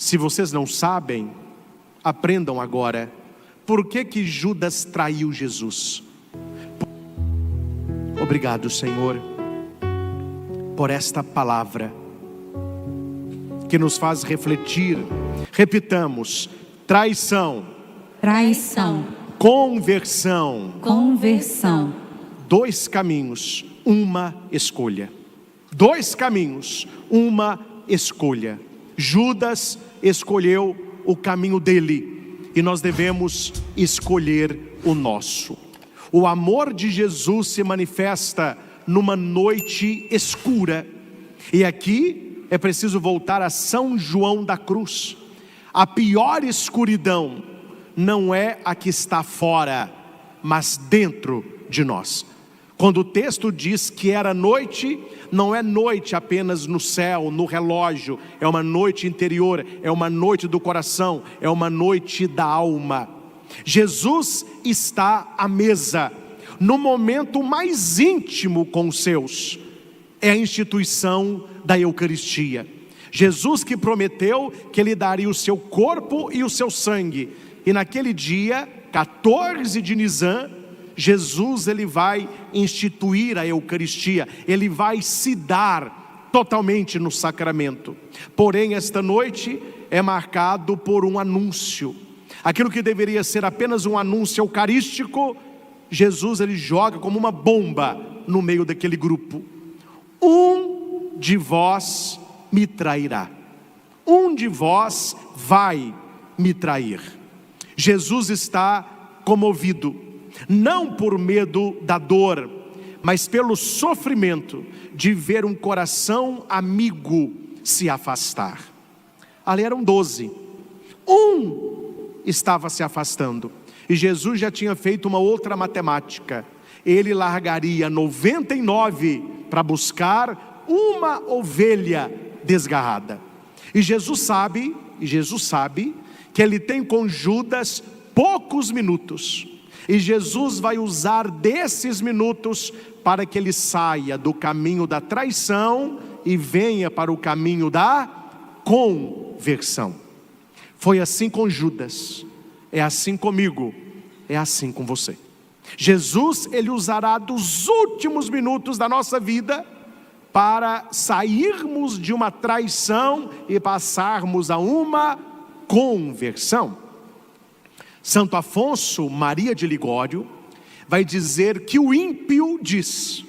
Se vocês não sabem, aprendam agora. Por que Judas traiu Jesus? Obrigado, Senhor, por esta palavra que nos faz refletir. Repitamos: traição, traição, conversão, conversão. Dois caminhos, uma escolha. Dois caminhos, uma escolha. Judas escolheu o caminho dele e nós devemos escolher o nosso. O amor de Jesus se manifesta numa noite escura. E aqui é preciso voltar a São João da Cruz. A pior escuridão não é a que está fora, mas dentro de nós. Quando o texto diz que era noite, não é noite apenas no céu, no relógio. É uma noite interior, é uma noite do coração, é uma noite da alma. Jesus está à mesa, no momento mais íntimo com os seus. É a instituição da Eucaristia. Jesus que prometeu que Ele daria o seu corpo e o seu sangue. E naquele dia, 14 de Nisan, Jesus ele vai instituir a Eucaristia. Ele vai se dar totalmente no sacramento. Porém, esta noite é marcado por um anúncio. Aquilo que deveria ser apenas um anúncio eucarístico, Jesus ele joga como uma bomba no meio daquele grupo. Um de vós me trairá. Um de vós vai me trair. Jesus está comovido, não por medo da dor, mas pelo sofrimento de ver um coração amigo se afastar. Ali eram 12. Um estava se afastando. E Jesus já tinha feito uma outra matemática. Ele largaria 99 para buscar uma ovelha desgarrada. E Jesus sabe que ele tem com Judas poucos minutos. E Jesus vai usar desses minutos para que ele saia do caminho da traição e venha para o caminho da conversão. Foi assim com Judas, é assim comigo, é assim com você. Jesus, ele usará dos últimos minutos da nossa vida para sairmos de uma traição e passarmos a uma conversão. Santo Afonso Maria de Ligório vai dizer que o ímpio diz: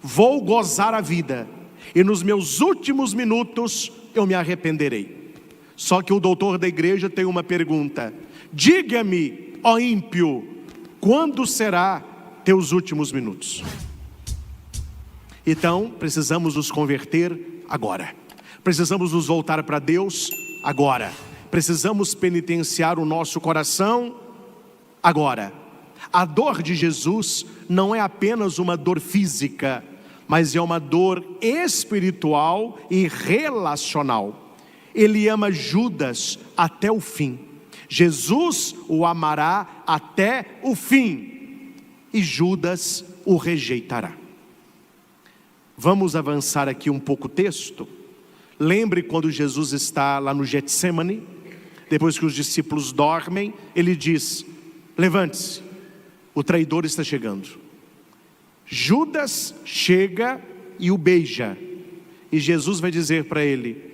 vou gozar a vida e nos meus últimos minutos eu me arrependerei. Só que o doutor da igreja tem uma pergunta: diga-me, ó ímpio, quando será teus últimos minutos? Então precisamos nos converter agora. Precisamos nos voltar para Deus agora. Precisamos penitenciar o nosso coração agora. A dor de Jesus não é apenas uma dor física, mas é uma dor espiritual e relacional. Ele ama Judas até o fim. Jesus o amará até o fim e Judas o rejeitará. Vamos avançar aqui um pouco o texto. Lembre quando Jesus está lá no Getsêmani, depois que os discípulos dormem, ele diz: levante-se, o traidor está chegando. Judas chega e o beija, e Jesus vai dizer para ele: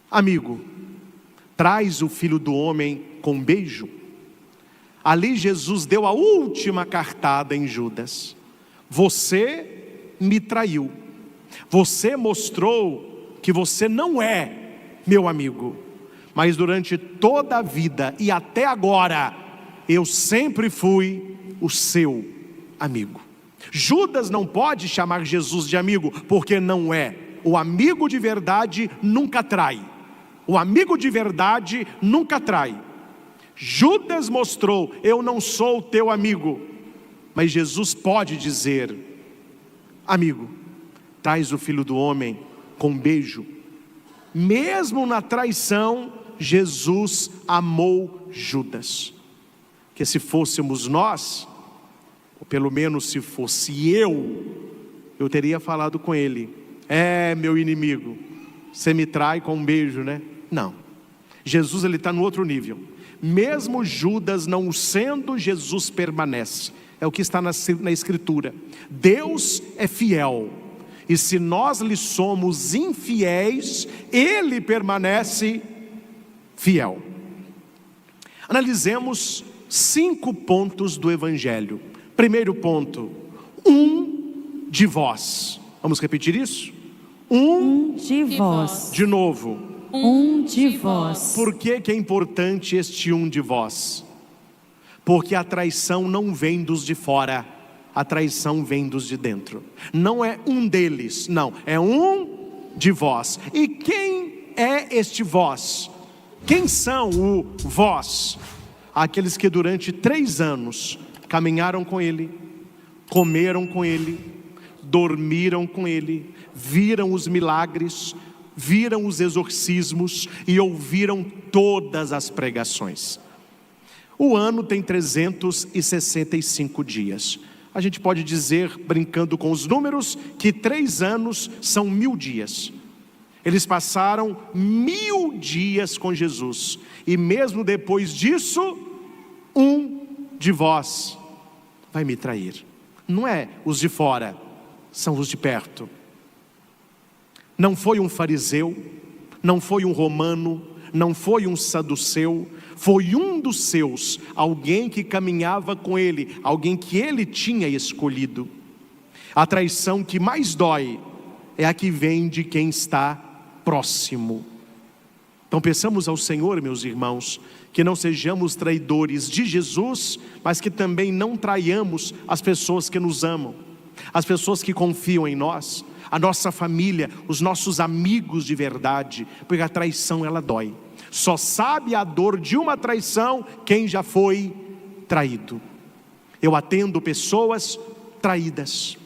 amigo, traz o filho do homem com um beijo. Ali Jesus deu a última cartada em Judas: você me traiu, você mostrou que você não é meu amigo, mas durante toda a vida e até agora, eu sempre fui o seu amigo. Judas não pode chamar Jesus de amigo, porque não é. O amigo de verdade nunca trai. O amigo de verdade nunca trai. Judas mostrou: eu não sou teu amigo. Mas Jesus pode dizer: amigo, traz o filho do homem com um beijo. Mesmo na traição, Jesus amou Judas. Que se fôssemos nós, ou pelo menos se fosse eu teria falado com ele: meu inimigo, você me trai com um beijo, né? Não, Jesus ele está no outro nível. Mesmo Judas não o sendo, Jesus permanece. É o que está na Escritura. Deus é fiel, e se nós lhe somos infiéis, Ele permanece fiel. Analisemos 5 pontos do Evangelho. Primeiro ponto: um de vós. Vamos repetir isso? Um de vós. De novo. Um de vós. Por que é importante este um de vós? Porque a traição não vem dos de fora, a traição vem dos de dentro. Não é um deles, não, é um de vós. E quem é este vós? Quem são o vós? Aqueles que durante 3 anos caminharam com Ele, comeram com Ele, dormiram com Ele, viram os milagres, viram os exorcismos e ouviram todas as pregações. O ano tem 365 dias. A gente pode dizer, brincando com os números, que 3 anos são 1000 dias. Eles passaram 1000 dias com Jesus. E mesmo depois disso, um de vós vai me trair. Não é os de fora, são os de perto. Não foi um fariseu, não foi um romano, não foi um saduceu, foi um dos seus, alguém que caminhava com ele, alguém que ele tinha escolhido. A traição que mais dói é a que vem de quem está próximo. Então peçamos ao Senhor, meus irmãos, que não sejamos traidores de Jesus, mas que também não traiamos as pessoas que nos amam, as pessoas que confiam em nós, a nossa família, os nossos amigos de verdade, porque a traição ela dói. Só sabe a dor de uma traição quem já foi traído. Eu atendo pessoas traídas,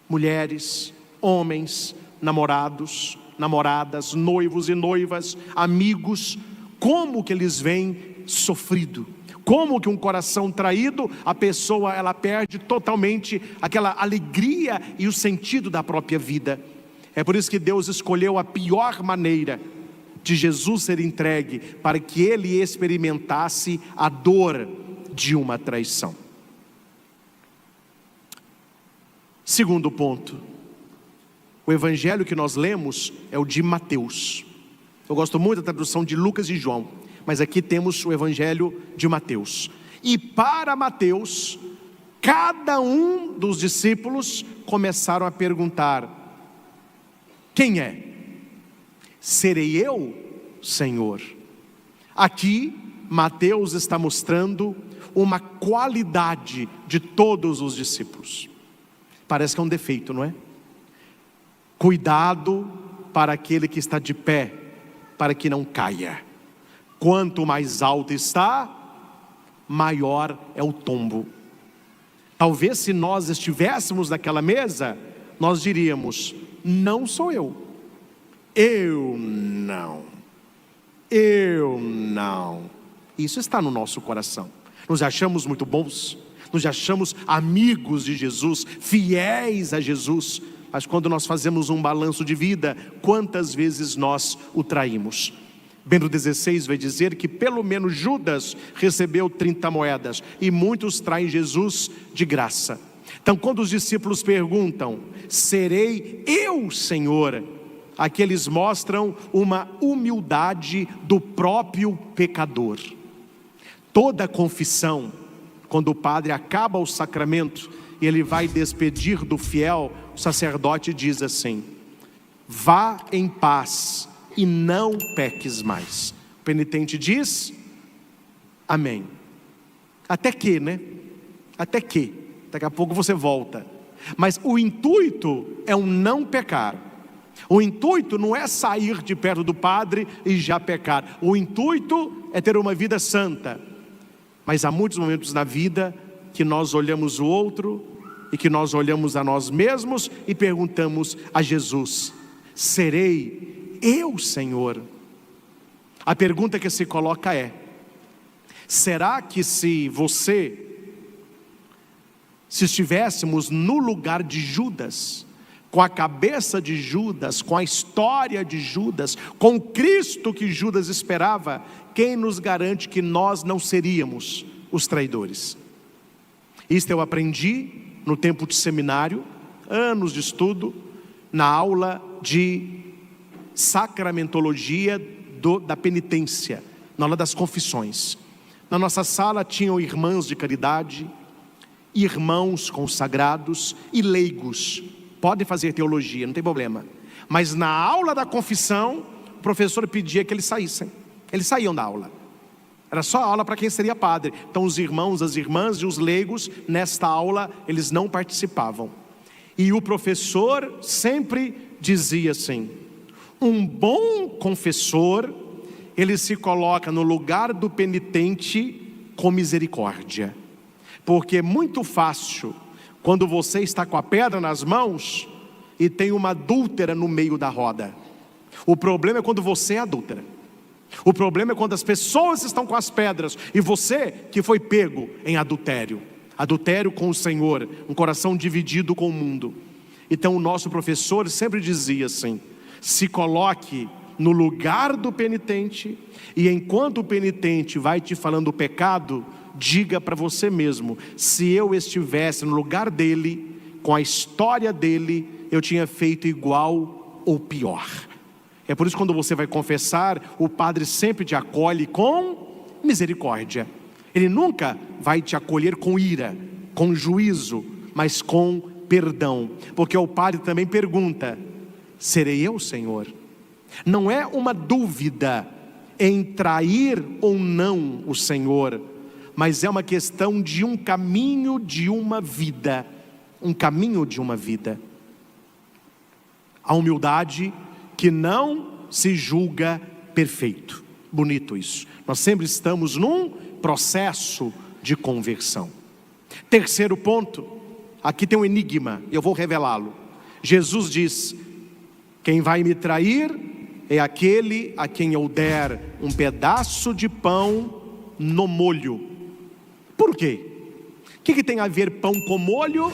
mulheres, homens, namorados, namoradas, noivos e noivas, amigos. Como que eles vêm sofrido? Como que um coração traído, a pessoa ela perde totalmente aquela alegria e o sentido da própria vida. É por isso que Deus escolheu a pior maneira de Jesus ser entregue, para que ele experimentasse a dor de uma traição. Segundo ponto, o evangelho que nós lemos é o de Mateus. Eu gosto muito da tradução de Lucas e João, mas aqui temos o evangelho de Mateus. E para Mateus, cada um dos discípulos começaram a perguntar: quem é? Serei eu, Senhor? Aqui Mateus está mostrando uma qualidade de todos os discípulos. Parece que é um defeito, não é? Cuidado para aquele que está de pé, para que não caia. Quanto mais alto está, maior é o tombo. Talvez se nós estivéssemos naquela mesa, nós diríamos: não sou eu. Eu não. Isso está no nosso coração. Nos achamos muito bons, nos achamos amigos de Jesus, fiéis a Jesus. Mas quando nós fazemos um balanço de vida, quantas vezes nós o traímos? Bento 16 vai dizer que pelo menos Judas recebeu 30 moedas, e muitos traem Jesus de graça. Então quando os discípulos perguntam: serei eu, Senhor? Aqui eles mostram uma humildade do próprio pecador. Toda confissão, quando o padre acaba o sacramento e ele vai despedir do fiel, o sacerdote diz assim: vá em paz e não peques mais. O penitente diz: amém. Até que, né? Até que, daqui a pouco você volta. Mas o intuito é um não pecar. O intuito não é sair de perto do padre e já pecar. O intuito é ter uma vida santa. Mas há muitos momentos na vida que nós olhamos o outro e que nós olhamos a nós mesmos e perguntamos a Jesus: serei eu, Senhor? A pergunta que se coloca é: será que se estivéssemos no lugar de Judas, com a cabeça de Judas, com a história de Judas, com o Cristo que Judas esperava, quem nos garante que nós não seríamos os traidores? Isto eu aprendi no tempo de seminário, anos de estudo, na aula de sacramentologia da penitência, na aula das confissões. Na nossa sala tinham irmãs de caridade, irmãos consagrados e leigos. Podem fazer teologia, não tem problema. Mas na aula da confissão, o professor pedia que eles saíssem. Eles saíam da aula. Era só aula para quem seria padre. Então os irmãos, as irmãs e os leigos, nesta aula, eles não participavam. E o professor sempre dizia assim: um bom confessor, ele se coloca no lugar do penitente com misericórdia. Porque é muito fácil, quando você está com a pedra nas mãos e tem uma adúltera no meio da roda. O problema é quando você é adúltera. O problema é quando as pessoas estão com as pedras e você que foi pego em adultério. Adultério com o Senhor, um coração dividido com o mundo. Então o nosso professor sempre dizia assim: se coloque no lugar do penitente, e enquanto o penitente vai te falando o pecado, diga para você mesmo: se eu estivesse no lugar dele, com a história dele, eu tinha feito igual ou pior. É por isso que quando você vai confessar, o padre sempre te acolhe com misericórdia. Ele nunca vai te acolher com ira, com juízo, mas com perdão. Porque o padre também pergunta: serei eu, Senhor? Não é uma dúvida em trair ou não o Senhor, mas é uma questão de um caminho de uma vida. Um caminho de uma vida. A humildade que não se julga perfeito. Bonito isso. Nós sempre estamos num processo de conversão. Terceiro ponto, aqui tem um enigma, eu vou revelá-lo. Jesus diz: quem vai me trair é aquele a quem eu der um pedaço de pão no molho. Por quê? O que tem a ver pão com molho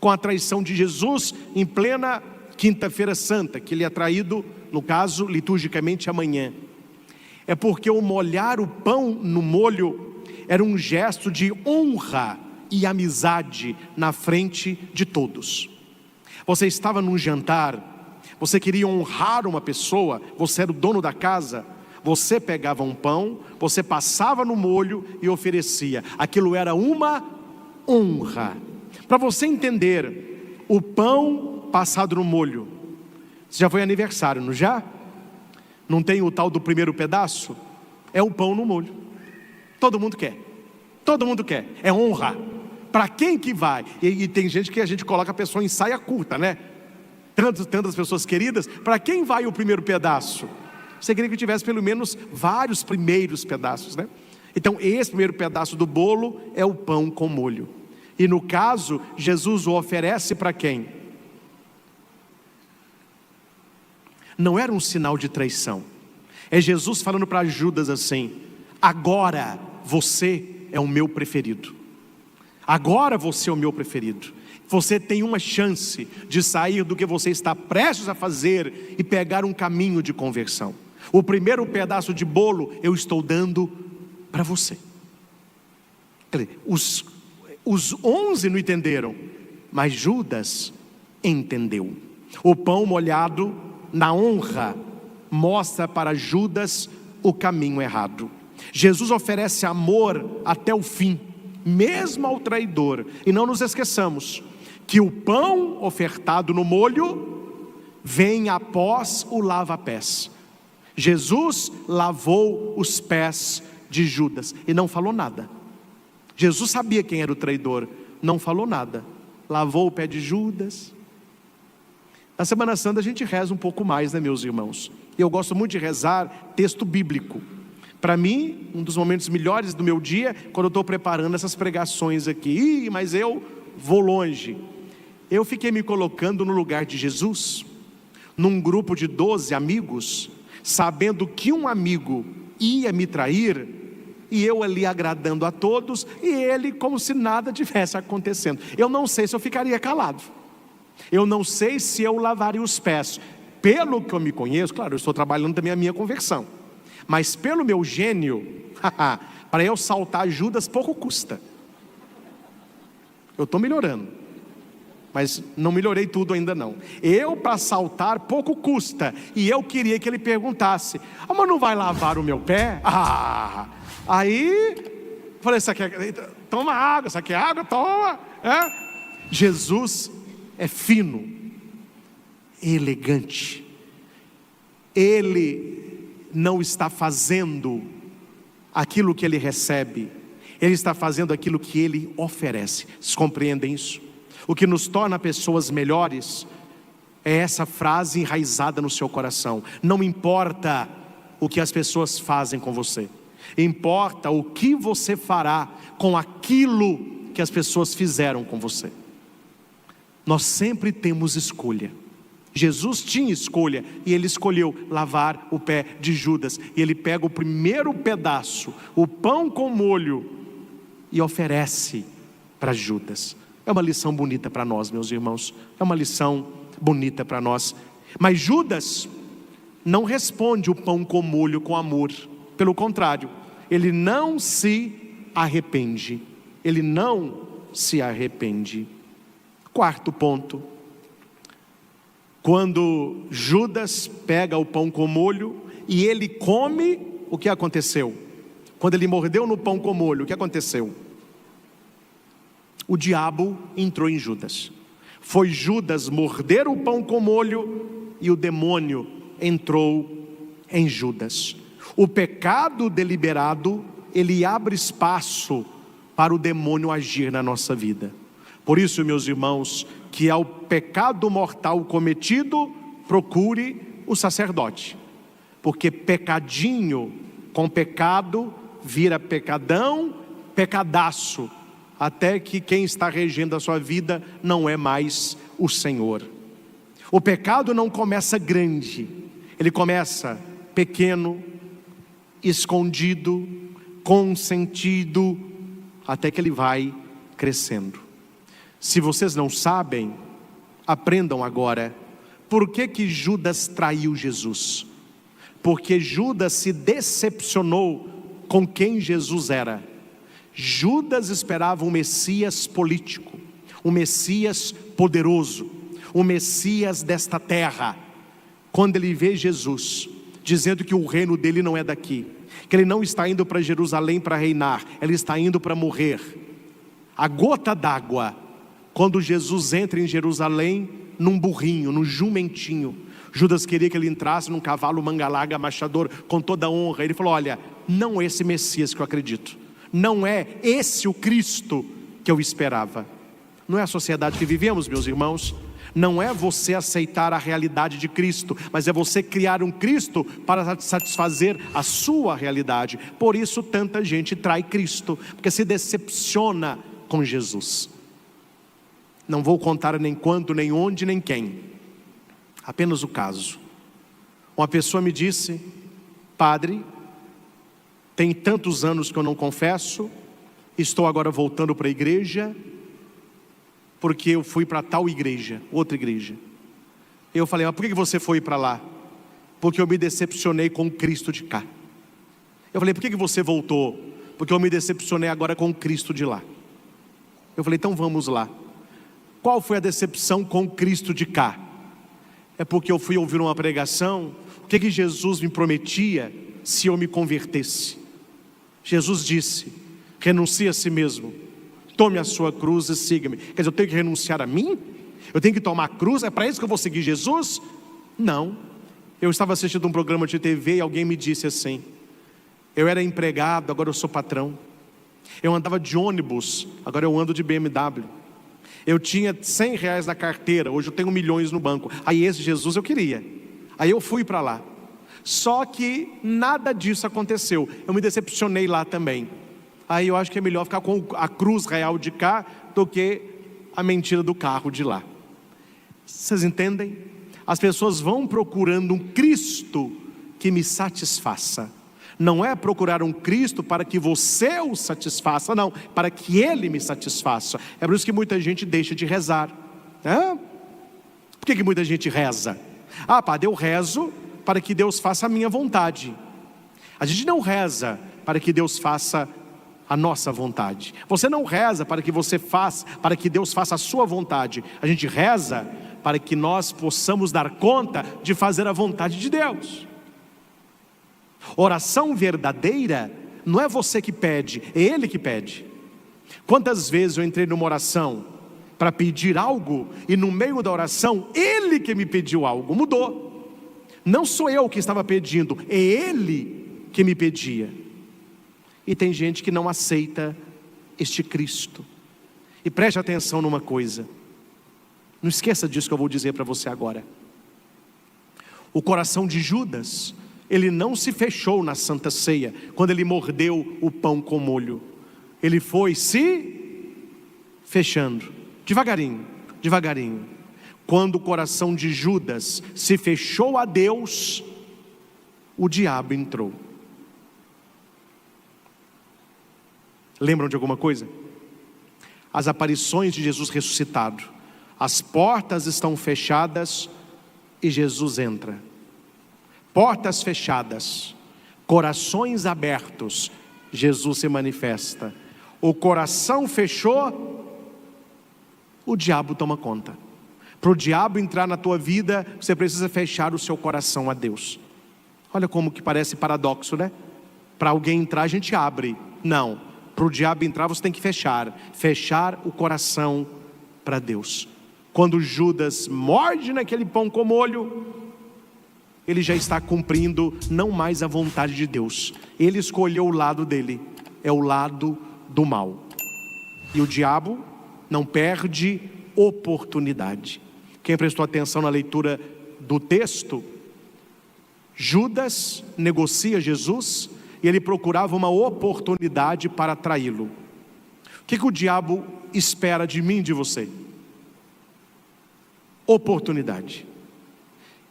com a traição de Jesus em plena Quinta-feira Santa, que ele é traído, no caso, liturgicamente amanhã? É porque o molhar o pão no molho era um gesto de honra e amizade na frente de todos. Você estava num jantar, você queria honrar uma pessoa, você era o dono da casa, você pegava um pão, você passava no molho e oferecia. Aquilo era uma honra. Para você entender, o pão passado no molho, você já foi aniversário, não já? Não tem o tal do primeiro pedaço? É o pão no molho. Todo mundo quer. Todo mundo quer. É honra. Para quem que vai? E tem gente que a gente coloca a pessoa em saia curta, né? Tantas pessoas queridas. Para quem vai o primeiro pedaço? Você queria que tivesse pelo menos vários primeiros pedaços, né? Então esse primeiro pedaço do bolo é o pão com molho. E no caso, Jesus o oferece para quem? Não era um sinal de traição. É Jesus falando para Judas assim: agora você é o meu preferido. Agora você é o meu preferido. Você tem uma chance de sair do que você está prestes a fazer e pegar um caminho de conversão. O primeiro pedaço de bolo eu estou dando para você. Os 11 não entenderam, mas Judas entendeu. O pão molhado na honra mostra para Judas o caminho errado. Jesus oferece amor até o fim, mesmo ao traidor. E não nos esqueçamos que o pão ofertado no molho vem após o lava-pés. Jesus lavou os pés de Judas e não falou nada. Jesus sabia quem era o traidor, não falou nada. Lavou o pé de Judas. Na Semana Santa a gente reza um pouco mais, né, meus irmãos? Eu gosto muito de rezar texto bíblico. Para mim, um dos momentos melhores do meu dia, quando eu estou preparando essas pregações aqui. Mas eu vou longe. Eu fiquei me colocando no lugar de Jesus, num grupo de 12 amigos, sabendo que um amigo ia me trair, e eu ali agradando a todos, e ele como se nada tivesse acontecendo. Eu não sei se eu ficaria calado. Eu não sei se eu lavaria os pés. Pelo que eu me conheço, claro, eu estou trabalhando também a minha conversão, mas pelo meu gênio, para eu saltar Judas pouco custa. Eu estou melhorando, mas não melhorei tudo ainda não. Eu para saltar pouco custa. E eu queria que ele perguntasse: mas não vai lavar o meu pé? Aí falei: isso aqui toma água, isso aqui é água, toma. Jesus é fino, elegante. Ele não está fazendo aquilo que ele recebe, ele está fazendo aquilo que ele oferece. Vocês compreendem isso? O que nos torna pessoas melhores é essa frase enraizada no seu coração: não importa o que as pessoas fazem com você, importa o que você fará com aquilo que as pessoas fizeram com você. Nós sempre temos escolha. Jesus tinha escolha, e ele escolheu lavar o pé de Judas. E ele pega o primeiro pedaço, o pão com molho, e oferece para Judas. É uma lição bonita para nós, meus irmãos. É uma lição bonita para nós. Mas Judas não responde o pão com molho com amor. Pelo contrário, ele não se arrepende. Ele não se arrepende. Quarto ponto: quando Judas pega o pão com molho e ele come, o que aconteceu? Quando ele mordeu no pão com molho, o que aconteceu? O diabo entrou em Judas. Foi Judas morder o pão com molho e o demônio entrou em Judas. O pecado deliberado, ele abre espaço para o demônio agir na nossa vida. Por isso, meus irmãos, que ao pecado mortal cometido, procure o sacerdote, porque pecadinho com pecado vira pecadão, pecadaço, até que quem está regendo a sua vida não é mais o Senhor. O pecado não começa grande, ele começa pequeno, escondido, consentido, até que ele vai crescendo. Se vocês não sabem, aprendam agora. Por que Judas traiu Jesus? Porque Judas se decepcionou com quem Jesus era. Judas esperava um Messias político, um Messias poderoso, um Messias desta terra. Quando ele vê Jesus dizendo que o reino dele não é daqui, que ele não está indo para Jerusalém para reinar, ele está indo para morrer. A gota d'água, quando Jesus entra em Jerusalém num burrinho, num jumentinho. Judas queria que ele entrasse num cavalo mangalaga machador com toda a honra. Ele falou: olha, não é esse Messias que eu acredito, não é esse o Cristo que eu esperava. Não é a sociedade que vivemos, meus irmãos. Não é você aceitar a realidade de Cristo, mas é você criar um Cristo para satisfazer a sua realidade. Por isso tanta gente trai Cristo, porque se decepciona com Jesus. Não vou contar nem quando, nem onde, nem quem, apenas o caso. Uma pessoa me disse: padre, tem tantos anos que eu não confesso, estou agora voltando para a igreja, porque eu fui para tal igreja, outra igreja. Eu falei: mas por que você foi para lá? Porque eu me decepcionei com o Cristo de cá. Eu falei: por que você voltou? Porque eu me decepcionei agora com o Cristo de lá. Eu falei: então vamos lá. Qual foi a decepção com o Cristo de cá? É porque eu fui ouvir uma pregação. O que Jesus me prometia se eu me convertesse? Jesus disse: renuncie a si mesmo, tome a sua cruz e siga-me. Quer dizer, eu tenho que renunciar a mim? Eu tenho que tomar a cruz? É para isso que eu vou seguir Jesus? Não. Eu estava assistindo um programa de TV e alguém me disse assim: eu era empregado, agora eu sou patrão. Eu andava de ônibus, agora eu ando de BMW. Eu tinha R$100 na carteira, hoje eu tenho milhões no banco. Aí esse Jesus eu queria. Aí eu fui para lá. Só que nada disso aconteceu. Eu me decepcionei lá também. Aí eu acho que é melhor ficar com a cruz real de cá do que a mentira do carro de lá. Vocês entendem? As pessoas vão procurando um Cristo que me satisfaça. Não é procurar um Cristo para que você o satisfaça, não, para que Ele me satisfaça. É por isso que muita gente deixa de rezar. Por que muita gente reza? Ah, padre, eu rezo para que Deus faça a minha vontade. A gente não reza para que Deus faça a nossa vontade. Você não reza para que Deus faça a sua vontade. A gente reza para que nós possamos dar conta de fazer a vontade de Deus. Oração verdadeira não é você que pede, é Ele que pede. Quantas vezes eu entrei numa oração para pedir algo e no meio da oração Ele que me pediu algo, mudou. Não sou eu que estava pedindo, é Ele que me pedia. E tem gente que não aceita este Cristo. E preste atenção numa coisa, não esqueça disso que eu vou dizer para você agora. O coração de Judas, ele não se fechou na Santa Ceia, quando ele mordeu o pão com molho. Ele foi se fechando, devagarinho, devagarinho. Quando o coração de Judas se fechou a Deus, o diabo entrou. Lembram de alguma coisa? As aparições de Jesus ressuscitado. As portas estão fechadas e Jesus entra. Portas fechadas, corações abertos, Jesus se manifesta. O coração fechou, o diabo toma conta. Para o diabo entrar na tua vida, você precisa fechar o seu coração a Deus. Olha como que parece paradoxo, né? Para alguém entrar a gente abre. Não, para o diabo entrar você tem que fechar o coração para Deus. Quando Judas morde naquele pão com molho, ele já está cumprindo não mais a vontade de Deus. Ele escolheu o lado dele, é o lado do mal. E o diabo não perde oportunidade. Quem prestou atenção na leitura do texto, Judas negocia Jesus e ele procurava uma oportunidade para traí-lo. O que o diabo espera de mim e de você? Oportunidade.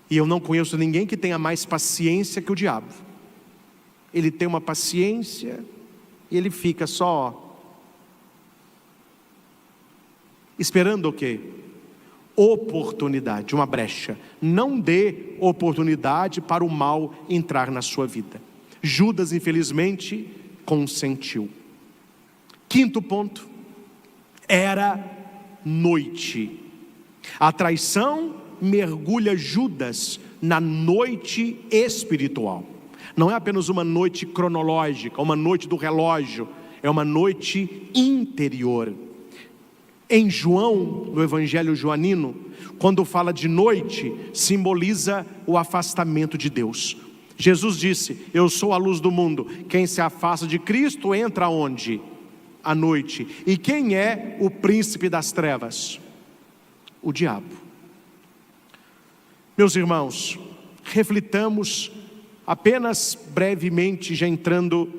E eu não conheço ninguém que tenha mais paciência que o diabo. Ele tem uma paciência e ele fica só esperando o quê? Oportunidade, uma brecha. Não dê oportunidade para o mal entrar na sua vida. Judas, infelizmente, consentiu. Quinto ponto, era noite. A traição mergulha Judas na noite espiritual. Não é apenas uma noite cronológica, uma noite do relógio, é uma noite interior. Em João, no Evangelho joanino, quando fala de noite, simboliza o afastamento de Deus. Jesus disse: eu sou a luz do mundo, quem se afasta de Cristo entra onde? À noite. E quem é o príncipe das trevas? O diabo. Meus irmãos, reflitamos apenas brevemente, já entrando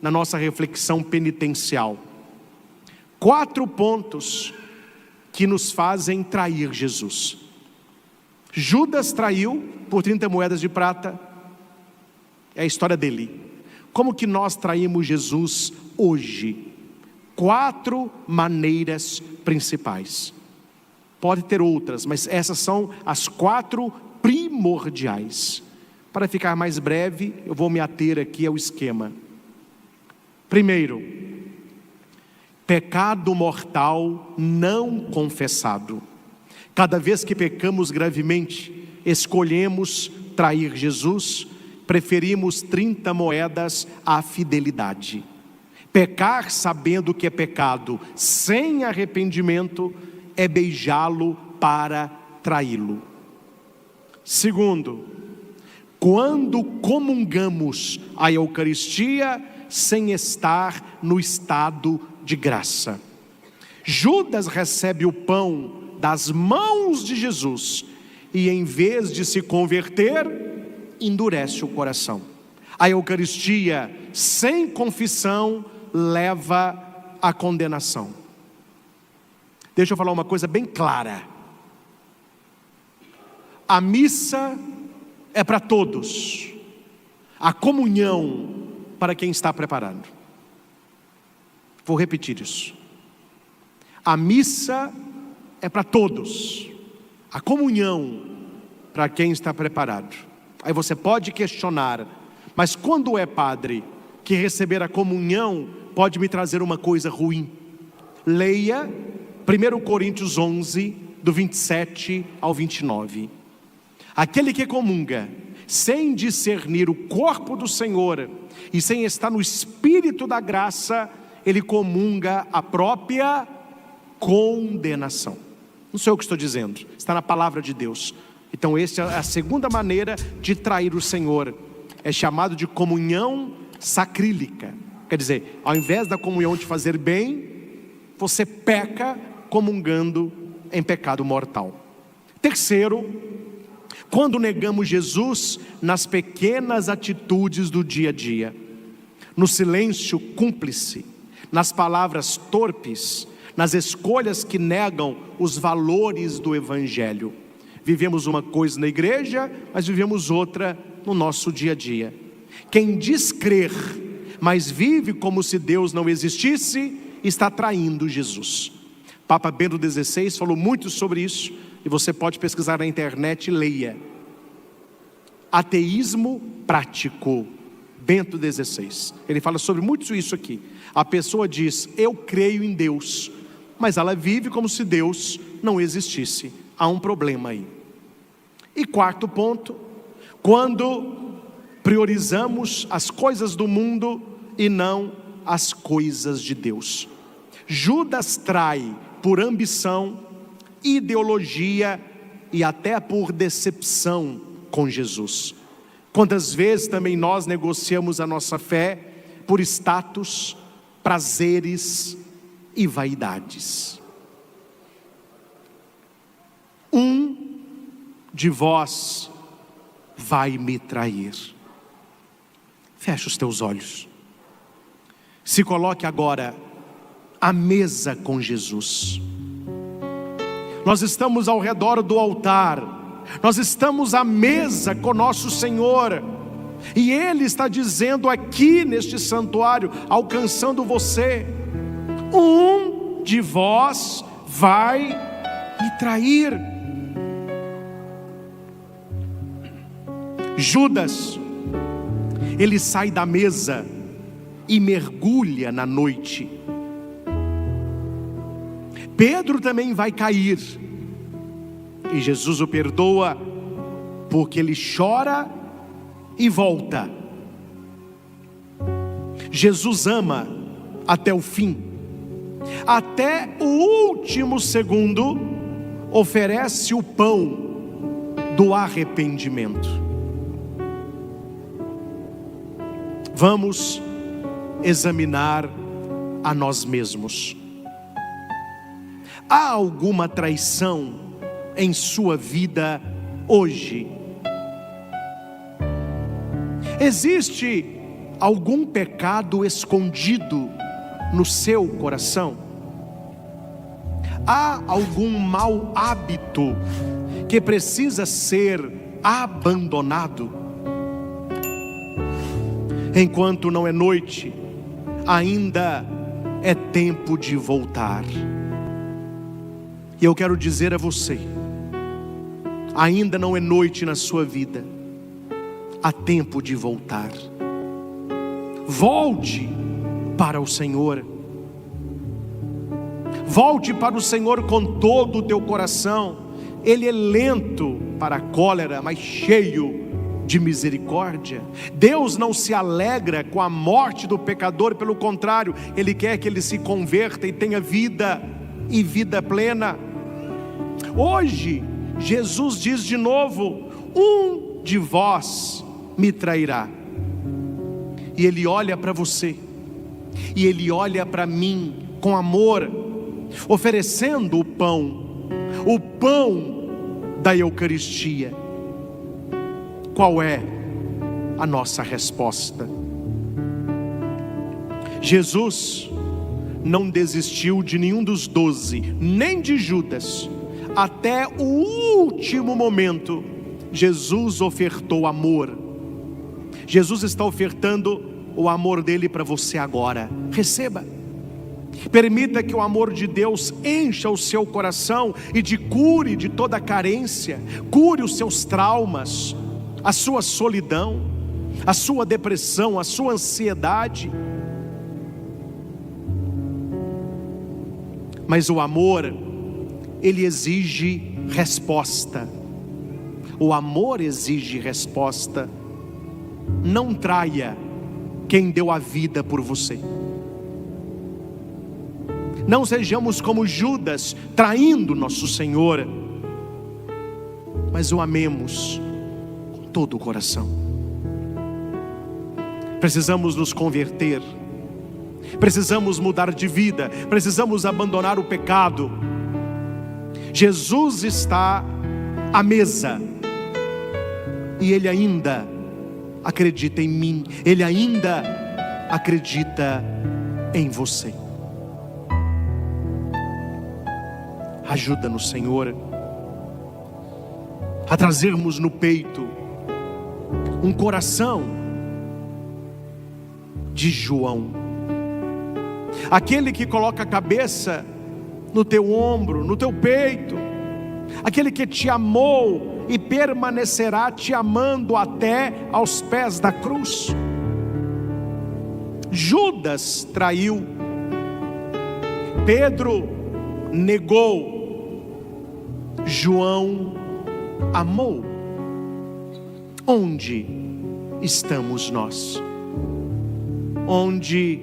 na nossa reflexão penitencial. 4 pontos que nos fazem trair Jesus. Judas traiu por 30 moedas de prata, é a história dele. Como que nós traímos Jesus hoje? 4 maneiras principais. Pode ter outras, mas essas são as 4 primordiais. Para ficar mais breve, eu vou me ater aqui ao esquema. Primeiro, pecado mortal não confessado. Cada vez que pecamos gravemente, escolhemos trair Jesus, preferimos 30 moedas à fidelidade. Pecar sabendo que é pecado, sem arrependimento, é beijá-lo para traí-lo. Segundo, quando comungamos a Eucaristia sem estar no estado de graça. Judas recebe o pão das mãos de Jesus e em vez de se converter, endurece o coração. A Eucaristia sem confissão leva à condenação. Deixa eu falar uma coisa bem clara. A missa é para todos. A comunhão para quem está preparado. Vou repetir isso. A missa é para todos. A comunhão para quem está preparado. Aí você pode questionar, mas quando é padre, que receber a comunhão pode me trazer uma coisa ruim? Leia 1 Coríntios 11, do 27 ao 29. Aquele que comunga, sem discernir o corpo do Senhor, e sem estar no Espírito da graça, ele comunga a própria condenação. Não sei o que estou dizendo, está na palavra de Deus. Então essa é a segunda maneira de trair o Senhor. É chamado de comunhão sacrílica. Quer dizer, ao invés da comunhão te fazer bem, você peca comungando em pecado mortal. Terceiro, quando negamos Jesus nas pequenas atitudes do dia a dia, no silêncio cúmplice, nas palavras torpes, nas escolhas que negam os valores do Evangelho. Vivemos uma coisa na igreja, mas vivemos outra no nosso dia a dia. Quem diz crer, mas vive como se Deus não existisse, está traindo Jesus. Papa Bento XVI falou muito sobre isso, e você pode pesquisar na internet e leia. Ateísmo prático, Bento XVI. Ele fala sobre muito isso aqui. A pessoa diz, eu creio em Deus, mas ela vive como se Deus não existisse. Há um problema aí. E quarto ponto, quando priorizamos as coisas do mundo e não as coisas de Deus. Judas trai por ambição, ideologia e até por decepção com Jesus. Quantas vezes também nós negociamos a nossa fé por status, prazeres e vaidades. Um de vós vai me trair. Fecha os teus olhos. Se coloque agora à mesa com Jesus. Nós estamos ao redor do altar. Nós estamos à mesa com nosso Senhor. E Ele está dizendo aqui neste santuário, alcançando você: um de vós vai me trair. Judas, ele sai da mesa e mergulha na noite. Pedro também vai cair, e Jesus o perdoa, porque ele chora e volta. Jesus ama até o fim, até o último segundo, oferece o pão do arrependimento. Vamos examinar a nós mesmos. Há alguma traição em sua vida hoje? Existe algum pecado escondido no seu coração? Há algum mau hábito que precisa ser abandonado? Enquanto não é noite, ainda é tempo de voltar. E eu quero dizer a você, ainda não é noite na sua vida, há tempo de voltar. Volte para o Senhor. Volte para o Senhor com todo o teu coração. Ele é lento para a cólera, mas cheio de misericórdia. Deus não se alegra com a morte do pecador, pelo contrário, Ele quer que ele se converta e tenha vida, e vida plena. Hoje, Jesus diz de novo: um de vós me trairá. E Ele olha para você, e Ele olha para mim com amor, oferecendo o pão da Eucaristia. Qual é a nossa resposta? Jesus não desistiu de nenhum dos 12, nem de Judas. Até o último momento, Jesus ofertou amor. Jesus está ofertando o amor dele para você agora. Receba. Permita que o amor de Deus encha o seu coração e cure de toda carência, cure os seus traumas, a sua solidão, a sua depressão, a sua ansiedade. Mas o amor, ele exige resposta. O amor exige resposta. Não traia quem deu a vida por você. Não sejamos como Judas, traindo nosso Senhor, mas o amemos com todo o coração. Precisamos nos converter, precisamos mudar de vida, precisamos abandonar o pecado. Jesus está à mesa e Ele ainda acredita em mim, Ele ainda acredita em você. Ajuda-nos, Senhor, a trazermos no peito um coração de João, aquele que coloca a cabeça no teu ombro, no teu peito, aquele que te amou e permanecerá te amando até aos pés da cruz. Judas traiu, Pedro negou, João amou. Onde estamos nós? Onde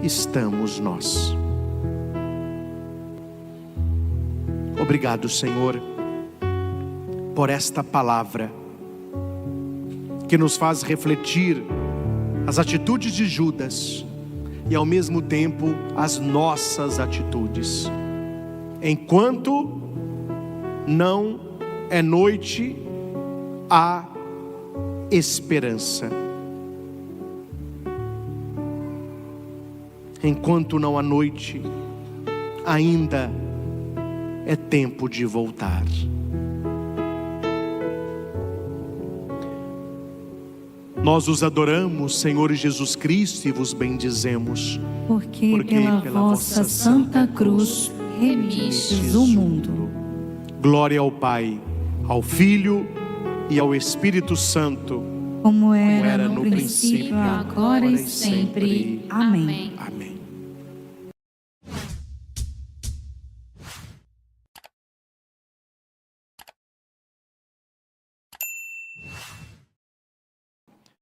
estamos nós? Obrigado, Senhor, por esta palavra que nos faz refletir as atitudes de Judas e ao mesmo tempo as nossas atitudes. Enquanto não é noite, há esperança. Enquanto não há noite, ainda é tempo de voltar. Nós os adoramos, Senhor Jesus Cristo, e vos bendizemos, porque pela vossa santa cruz remistes o mundo. Glória ao Pai, ao Filho e ao Espírito Santo, como era no princípio, agora e sempre. Amém. Amém.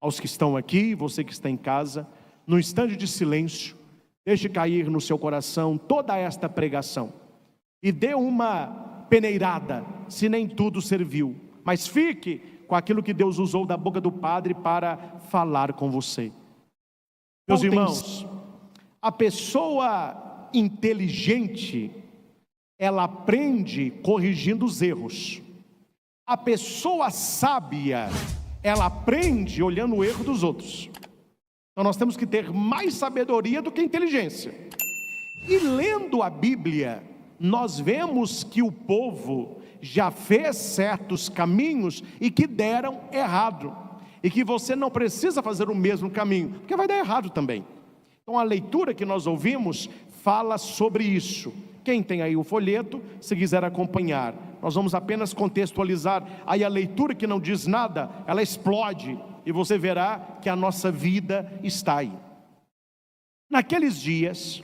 Aos que estão aqui, você que está em casa, no instante de silêncio, deixe cair no seu coração toda esta pregação e dê uma peneirada, se nem tudo serviu, mas fique com aquilo que Deus usou da boca do Padre para falar com você. Meus irmãos, a pessoa inteligente, ela aprende corrigindo os erros. A pessoa sábia, ela aprende olhando o erro dos outros. Então nós temos que ter mais sabedoria do que inteligência. E lendo a Bíblia, nós vemos que o povo já fez certos caminhos e que deram errado. E que você não precisa fazer o mesmo caminho, porque vai dar errado também. Então a leitura que nós ouvimos fala sobre isso. Quem tem aí o folheto, se quiser acompanhar, nós vamos apenas contextualizar. Aí a leitura que não diz nada, ela explode e você verá que a nossa vida está aí. Naqueles dias,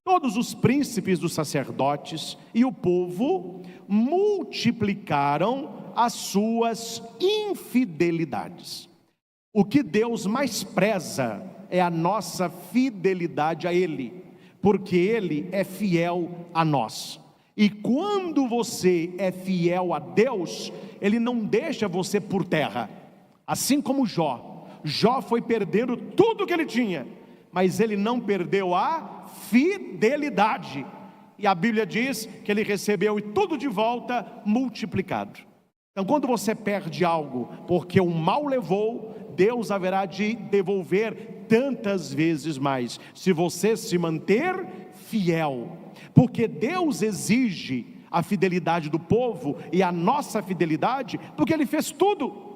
todos os príncipes dos sacerdotes e o povo multiplicaram as suas infidelidades. O que Deus mais preza é a nossa fidelidade a Ele, porque Ele é fiel a nós. E quando você é fiel a Deus, Ele não deixa você por terra. Assim como Jó foi perdendo tudo que ele tinha, mas ele não perdeu a fidelidade. E a Bíblia diz que ele recebeu tudo de volta multiplicado. Então quando você perde algo porque o mal levou, Deus haverá de devolver tantas vezes mais, se você se manter fiel. Porque Deus exige a fidelidade do povo e a nossa fidelidade, porque Ele fez tudo.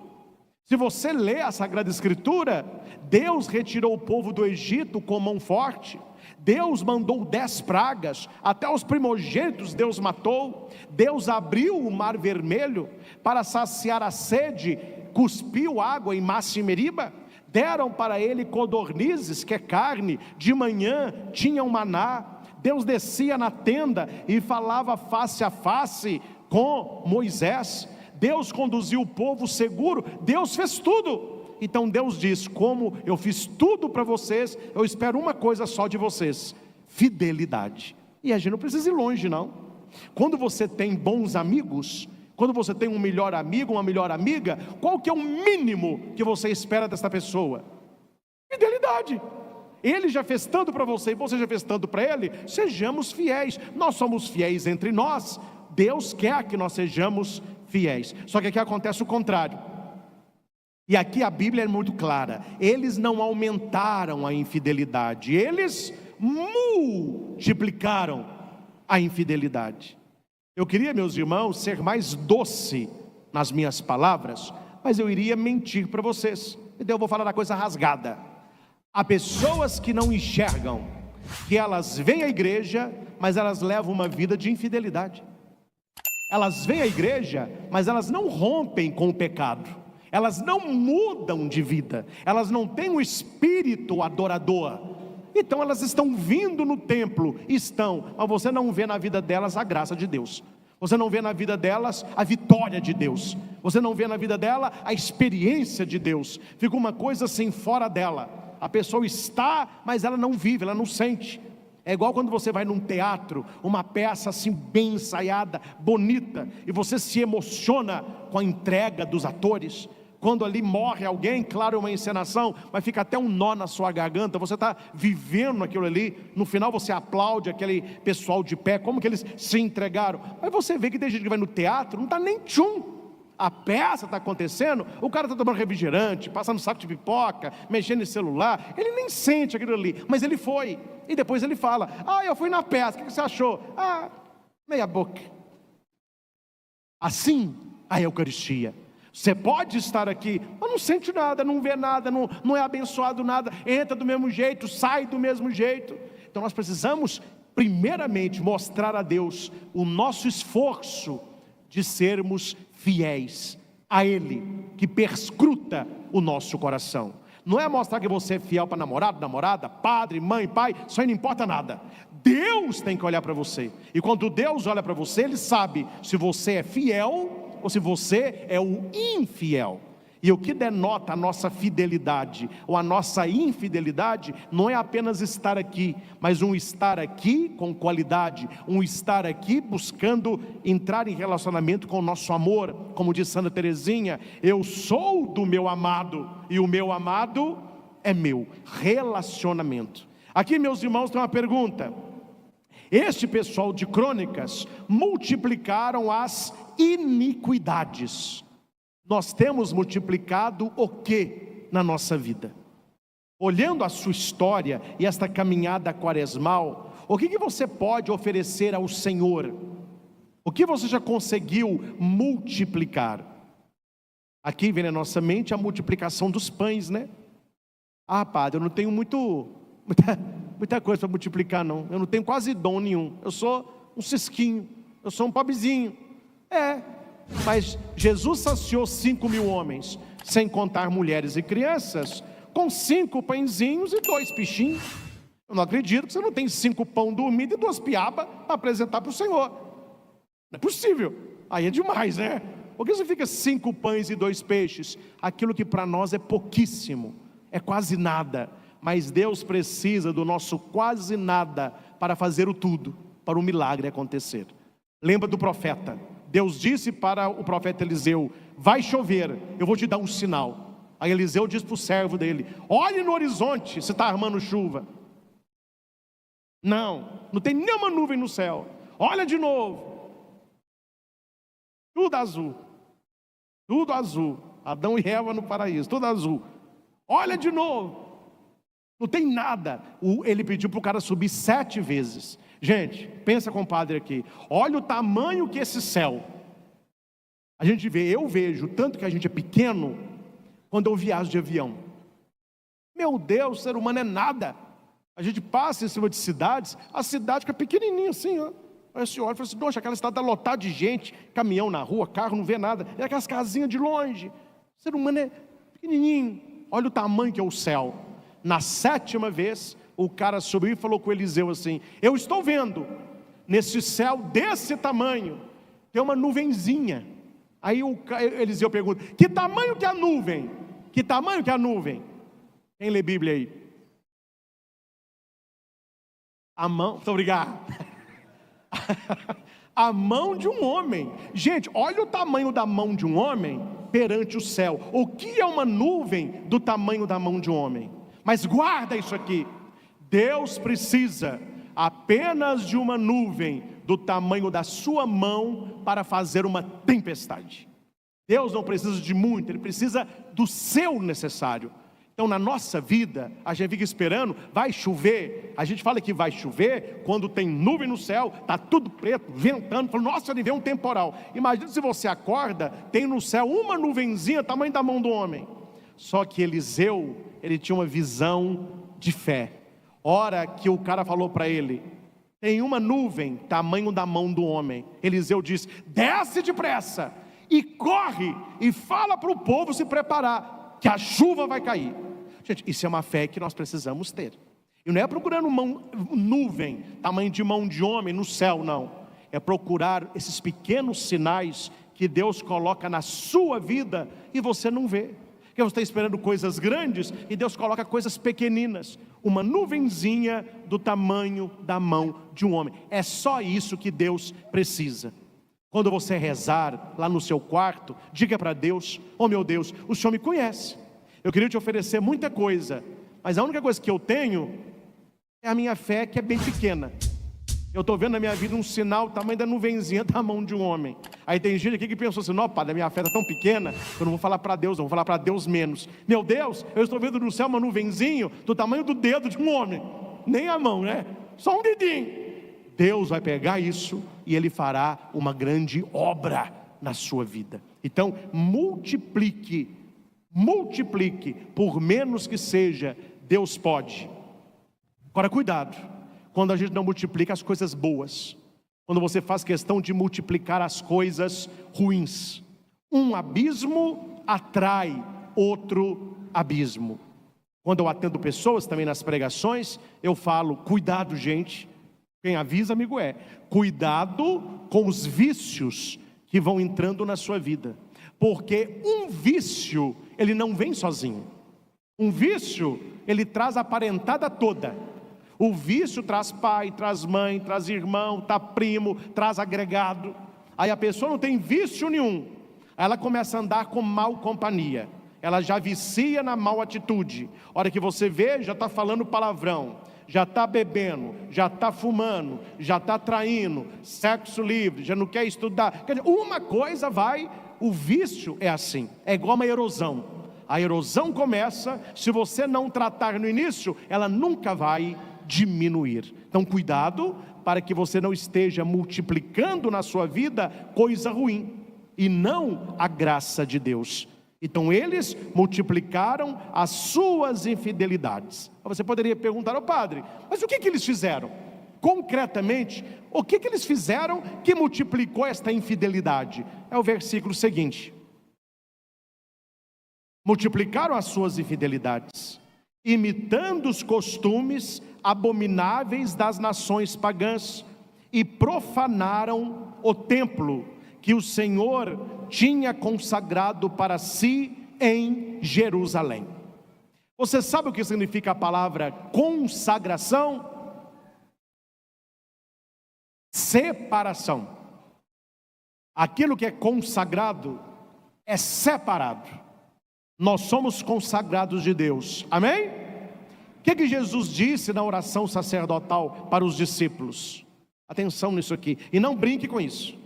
Se você lê a Sagrada Escritura, Deus retirou o povo do Egito com mão forte. Deus mandou 10 pragas, até os primogênitos Deus matou. Deus abriu o mar vermelho para saciar a sede, cuspiu água em Massa e Meriba. Deram para ele codornizes, que é carne, de manhã tinha um maná. Deus descia na tenda e falava face a face com Moisés. Deus conduziu o povo seguro, Deus fez tudo. Então Deus diz: como eu fiz tudo para vocês, eu espero uma coisa só de vocês: fidelidade. E a gente não precisa ir longe não. Quando você tem bons amigos, quando você tem um melhor amigo, uma melhor amiga, qual que é o mínimo que você espera dessa pessoa? Fidelidade. Ele já fez tanto para você e você já fez tanto para ele. Sejamos fiéis. Nós somos fiéis entre nós, Deus quer que nós sejamos fiéis. Só que aqui acontece o contrário. E aqui a Bíblia é muito clara: eles não aumentaram a infidelidade, eles multiplicaram a infidelidade. Eu queria, meus irmãos, ser mais doce nas minhas palavras, mas eu iria mentir para vocês. Então eu vou falar da coisa rasgada. Há pessoas que não enxergam que elas vêm à igreja, mas elas levam uma vida de infidelidade. Elas vêm à igreja, mas elas não rompem com o pecado. Elas não mudam de vida. Elas não têm um espírito adorador. Então elas estão vindo no templo, mas você não vê na vida delas a graça de Deus. Você não vê na vida delas a vitória de Deus. Você não vê na vida dela a experiência de Deus. Fica uma coisa assim fora dela. A pessoa está, mas ela não vive, ela não sente. É igual quando você vai num teatro, uma peça assim bem ensaiada, bonita, e você se emociona com a entrega dos atores. Quando ali morre alguém, claro, é uma encenação, mas fica até um nó na sua garganta, você está vivendo aquilo ali. No final você aplaude aquele pessoal de pé, como que eles se entregaram. Mas você vê que tem gente que vai no teatro, não está nem tchum. A peça está acontecendo, o cara está tomando refrigerante, passando saco de pipoca, mexendo em celular, ele nem sente aquilo ali, mas ele foi. E depois ele fala: eu fui na peça, o que você achou? Meia boca. Assim a Eucaristia. Você pode estar aqui, mas não sente nada, não vê nada, não é abençoado nada, entra do mesmo jeito, sai do mesmo jeito. Então nós precisamos primeiramente mostrar a Deus o nosso esforço de sermos fiéis a Ele, que perscruta o nosso coração. Não é mostrar que você é fiel para namorado, namorada, padre, mãe, pai, isso aí não importa nada. Deus tem que olhar para você. E quando Deus olha para você, Ele sabe se você é fiel ou se você é o infiel. E o que denota a nossa fidelidade ou a nossa infidelidade não é apenas estar aqui, mas um estar aqui com qualidade, um estar aqui buscando entrar em relacionamento com o nosso amor. Como diz Santa Teresinha: eu sou do meu amado e o meu amado é meu. Relacionamento. Aqui, meus irmãos, tem uma pergunta. Este pessoal de Crônicas multiplicaram as iniquidades. Nós temos multiplicado o que na nossa vida? Olhando a sua história e esta caminhada quaresmal, o que você pode oferecer ao Senhor? O que você já conseguiu multiplicar? Aqui vem na nossa mente a multiplicação dos pães, né? Padre, eu não tenho muita coisa para multiplicar não. Eu não tenho quase dom nenhum. Eu sou um cisquinho, eu sou um pobrezinho. Mas Jesus saciou 5.000 homens, sem contar mulheres e crianças, com 5 pãezinhos e 2 peixinhos. Eu não acredito que você não tem 5 pão dormido e 2 piabas para apresentar para o Senhor. Não é possível. Aí é demais, né? Por que você fica 5 pães e 2 peixes? Aquilo que para nós é pouquíssimo, é quase nada. Mas Deus precisa do nosso quase nada para fazer o tudo, para o milagre acontecer. Lembra do profeta? Deus disse para o profeta Eliseu: vai chover, eu vou te dar um sinal. Aí Eliseu diz para o servo dele: olhe no horizonte se está armando chuva. Não tem nenhuma nuvem no céu. Olha de novo, tudo azul. Tudo azul. Adão e Eva no paraíso, tudo azul. Olha de novo, não tem nada. Ele pediu para o cara subir 7 vezes. Gente, pensa, compadre, aqui. Olha o tamanho que esse céu. A gente vê, eu vejo, tanto que a gente é pequeno, quando eu viajo de avião. Meu Deus, o ser humano é nada. A gente passa em cima de cidades, a cidade fica pequenininha assim, ó. Aí você olha e fala assim, nossa, aquela cidade está lotada de gente, caminhão na rua, carro, não vê nada. É aquelas casinhas de longe. O ser humano é pequenininho. Olha o tamanho que é o céu. Na 7ª vez, o cara subiu e falou com Eliseu assim, eu estou vendo, nesse céu desse tamanho, tem uma nuvenzinha. Aí Eliseu pergunta, que tamanho que é a nuvem? Que tamanho que é a nuvem? Quem lê Bíblia aí? A mão, muito obrigado. A mão de um homem. Gente, olha o tamanho da mão de um homem perante o céu. O que é uma nuvem do tamanho da mão de um homem? Mas guarda isso aqui. Deus precisa apenas de uma nuvem do tamanho da sua mão para fazer uma tempestade. Deus não precisa de muito, Ele precisa do seu necessário. Então na nossa vida, a gente fica esperando, vai chover. A gente fala que vai chover quando tem nuvem no céu, está tudo preto, ventando, fala, nossa, ele vê um temporal. Imagina se você acorda, tem no céu uma nuvenzinha, tamanho da mão do homem. Só que Eliseu, ele tinha uma visão de fé. Hora que o cara falou para ele, tem uma nuvem, tamanho da mão do homem. Eliseu disse, desce depressa, e corre, e fala para o povo se preparar, que a chuva vai cair. Gente, isso é uma fé que nós precisamos ter. E não é procurando uma nuvem, tamanho de mão de homem no céu, não. É procurar esses pequenos sinais que Deus coloca na sua vida e você não vê. Porque você está esperando coisas grandes e Deus coloca coisas pequeninas. Uma nuvenzinha do tamanho da mão de um homem. É só isso que Deus precisa. Quando você rezar lá no seu quarto, diga para Deus, oh meu Deus, o Senhor me conhece. Eu queria te oferecer muita coisa, mas a única coisa que eu tenho é a minha fé, que é bem pequena. Eu estou vendo na minha vida um sinal, tamanho da nuvenzinha da mão de um homem. Aí tem gente aqui que pensou assim, não, padre, a minha fé está tão pequena, eu não vou falar para Deus, não vou falar para Deus menos. Meu Deus, eu estou vendo no céu uma nuvenzinho do tamanho do dedo de um homem. Nem a mão, né? Só um dedinho. Deus vai pegar isso e Ele fará uma grande obra na sua vida. Então, multiplique, por menos que seja, Deus pode. Agora, cuidado, quando a gente não multiplica as coisas boas, quando você faz questão de multiplicar as coisas ruins. Um abismo atrai outro abismo. Quando eu atendo pessoas também nas pregações, eu falo, cuidado gente, quem avisa amigo é, cuidado com os vícios que vão entrando na sua vida, porque um vício, ele não vem sozinho. Um vício, ele traz a parentada toda. O vício traz pai, traz mãe, traz irmão, traz primo, traz agregado. Aí a pessoa não tem vício nenhum, ela começa a andar com mal companhia, ela já vicia na mal atitude. A hora que você vê, já está falando palavrão, já está bebendo, já está fumando, já está traindo, sexo livre, já não quer estudar. Quer dizer, uma coisa vai, o vício é assim, é igual uma erosão. A erosão começa, se você não tratar no início, ela nunca vai diminuir. Então cuidado para que você não esteja multiplicando na sua vida coisa ruim, e não a graça de Deus. Então eles multiplicaram as suas infidelidades. Você poderia perguntar ao padre, mas o que eles fizeram? Concretamente, o que eles fizeram que multiplicou esta infidelidade? É o versículo seguinte. Multiplicaram as suas infidelidades, imitando os costumes abomináveis das nações pagãs, e profanaram o templo que o Senhor tinha consagrado para si em Jerusalém. Você sabe o que significa a palavra consagração? Separação. Aquilo que é consagrado é separado. Nós somos consagrados de Deus, amém? O que Jesus disse na oração sacerdotal para os discípulos? Atenção nisso aqui, e não brinque com isso.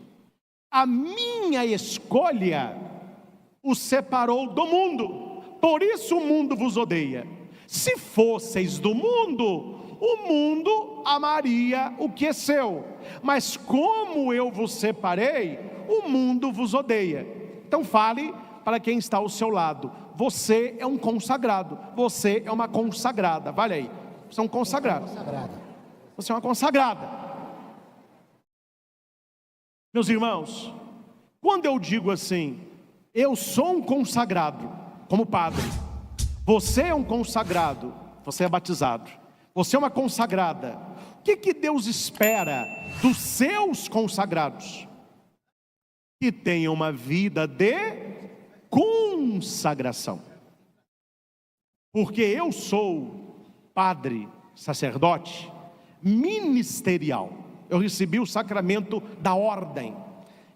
A minha escolha os separou do mundo, por isso o mundo vos odeia. Se fosseis do mundo, o mundo amaria o que é seu, mas como eu vos separei, o mundo vos odeia. Então fale para quem está ao seu lado, você é um consagrado, você é uma consagrada. Vale aí, você é um consagrado. Você é uma consagrada. Meus irmãos, quando eu digo assim, eu sou um consagrado, como padre, você é um consagrado, você é batizado, você é uma consagrada, o que Deus espera dos seus consagrados? Que tenham uma vida de consagração. Porque eu sou padre, sacerdote, ministerial. Eu recebi o sacramento da ordem.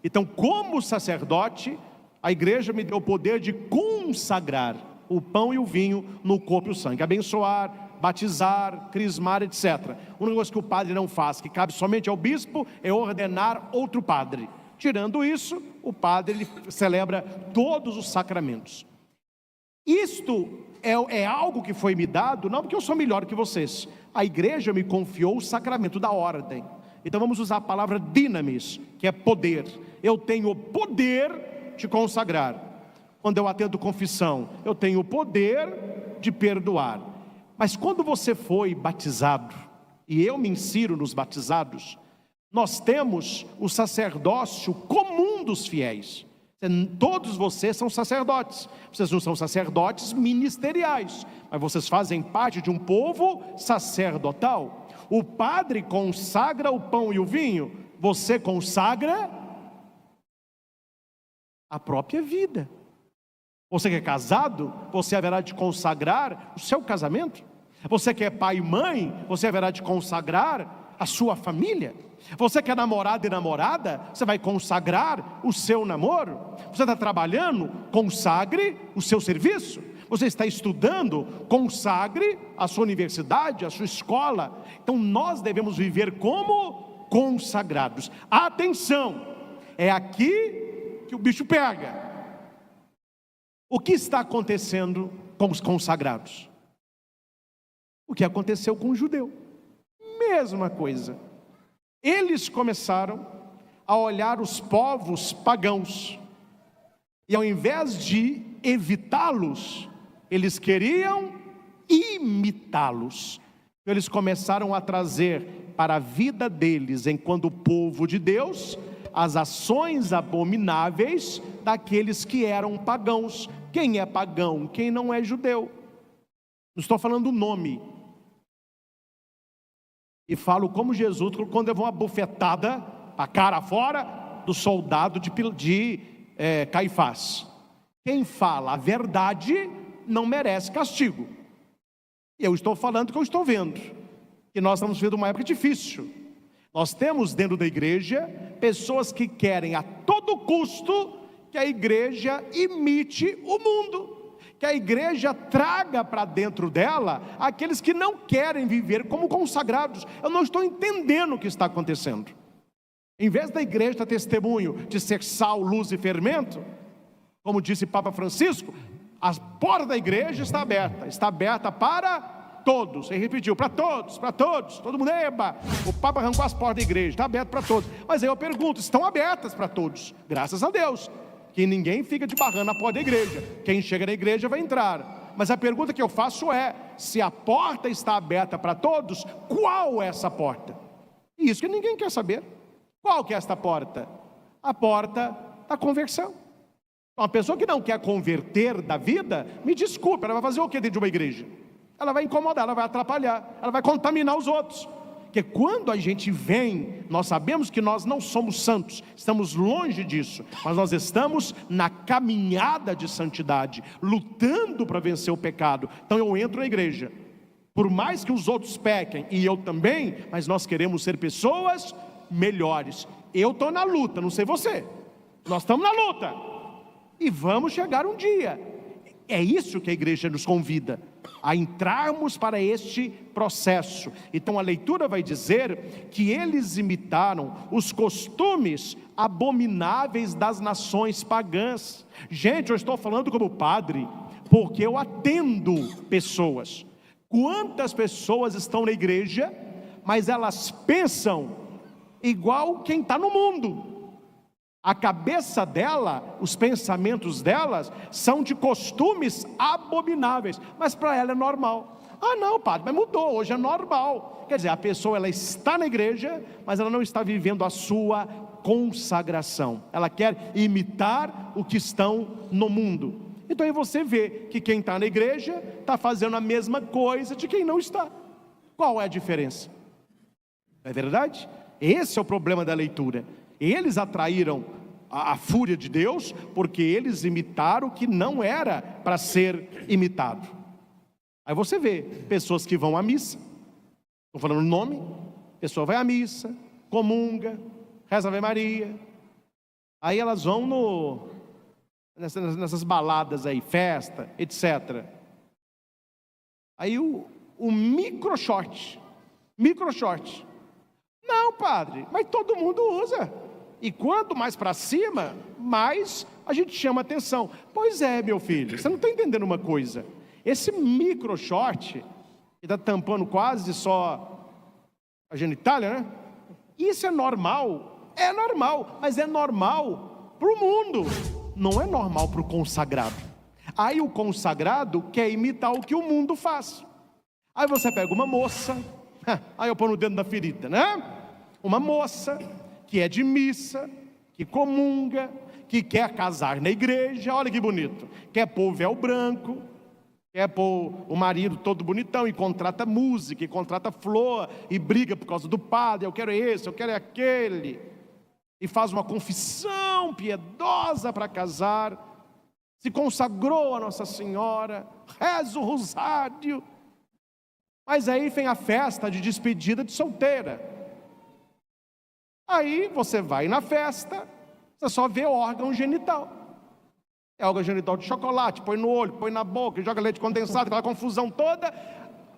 Então, como sacerdote, a igreja me deu o poder de consagrar o pão e o vinho no corpo e o sangue, abençoar, batizar, crismar, etc. O negócio que o padre não faz, que cabe somente ao bispo, é ordenar outro padre. Tirando isso, o padre ele celebra todos os sacramentos. Isto é algo que foi me dado, não porque eu sou melhor que vocês. A igreja me confiou o sacramento da ordem. Então vamos usar a palavra dinamis, que é poder. Eu tenho o poder de consagrar. Quando eu atendo confissão, eu tenho o poder de perdoar. Mas quando você foi batizado, e eu me insiro nos batizados, nós temos o sacerdócio comum dos fiéis. Todos vocês são sacerdotes. Vocês não são sacerdotes ministeriais, mas vocês fazem parte de um povo sacerdotal. O padre consagra o pão e o vinho, você consagra a própria vida. Você que é casado, você haverá de consagrar o seu casamento. Você que é pai e mãe, você haverá de consagrar a sua família. Você que é namorado e namorada, você vai consagrar o seu namoro. Você está trabalhando, consagre o seu serviço. Você está estudando, consagre a sua universidade, a sua escola. Então nós devemos viver como consagrados. Atenção, é aqui que o bicho pega. O que está acontecendo com os consagrados? O que aconteceu com o judeu? Mesma coisa. Eles começaram a olhar os povos pagãos, e ao invés de evitá-los, eles queriam imitá-los. Eles começaram a trazer para a vida deles, enquanto povo de Deus, as ações abomináveis daqueles que eram pagãos. Quem é pagão? Quem não é judeu? Não estou falando o nome. E falo como Jesus, quando levou uma bufetada para a cara fora do soldado de Caifás. Quem fala a verdade não merece castigo. Eu estou falando o que eu estou vendo. E nós estamos vivendo uma época difícil. Nós temos dentro da igreja pessoas que querem a todo custo que a igreja imite o mundo, que a igreja traga para dentro dela aqueles que não querem viver como consagrados. Eu não estou entendendo o que está acontecendo. Em vez da igreja dar testemunho de ser sal, luz e fermento, como disse Papa Francisco, a porta da igreja está aberta para todos. Ele repetiu, para todos, todo mundo, eba, o Papa arrancou as portas da igreja, está aberto para todos. Mas aí eu pergunto, estão abertas para todos? Graças a Deus, que ninguém fica de barrando na porta da igreja. Quem chega na igreja vai entrar. Mas a pergunta que eu faço é, se a porta está aberta para todos, qual é essa porta? Isso que ninguém quer saber. Qual que é esta porta? A porta da conversão. Uma pessoa que não quer converter da vida, me desculpe, ela vai fazer o que dentro de uma igreja? Ela vai incomodar, ela vai atrapalhar, ela vai contaminar os outros. Porque quando a gente vem, nós sabemos que nós não somos santos, estamos longe disso, mas nós estamos na caminhada de santidade, lutando para vencer o pecado. Então eu entro na igreja, por mais que os outros pequem, e eu também, mas nós queremos ser pessoas melhores. Eu estou na luta, não sei você, nós estamos na luta, e vamos chegar um dia. É isso que a igreja nos convida, a entrarmos para este processo. Então a leitura vai dizer que eles imitaram os costumes abomináveis das nações pagãs. Gente, eu estou falando como padre, porque eu atendo pessoas. Quantas pessoas estão na igreja, mas elas pensam igual quem está no mundo. A cabeça dela, os pensamentos delas são de costumes abomináveis, mas para ela é normal. Ah não, padre, mas mudou, hoje é normal. Quer dizer, a pessoa ela está na igreja, mas ela não está vivendo a sua consagração. Ela quer imitar o que estão no mundo. Então aí você vê que quem está na igreja está fazendo a mesma coisa de quem não está. Qual é a diferença? Não é verdade? Esse é o problema da leitura. Eles atraíram a fúria de Deus, porque eles imitaram o que não era para ser imitado. Aí você vê pessoas que vão à missa, estou falando o nome, a pessoa vai à missa, comunga, reza a Ave Maria, aí elas vão nessas baladas aí, festa, etc. Aí o micro short, não padre, mas todo mundo usa, e quanto mais para cima, mais a gente chama atenção. Pois é, meu filho, você não está entendendo uma coisa, esse micro short, que está tampando quase só a genitália, né? Isso é normal, mas é normal para o mundo, não é normal para o consagrado. Aí o consagrado quer imitar o que o mundo faz. Aí você pega uma moça, aí eu ponho o dedo na ferida, né? Uma moça que é de missa, que comunga, que quer casar na igreja, olha que bonito, quer pôr o véu branco, quer pôr o marido todo bonitão, e contrata música, e contrata flor, e briga por causa do padre, eu quero esse, eu quero aquele, e faz uma confissão piedosa para casar, se consagrou a Nossa Senhora, reza o rosário, mas aí vem a festa de despedida de solteira. Aí você vai na festa, você só vê órgão genital. É órgão genital de chocolate, põe no olho, põe na boca, joga leite condensado, aquela confusão toda.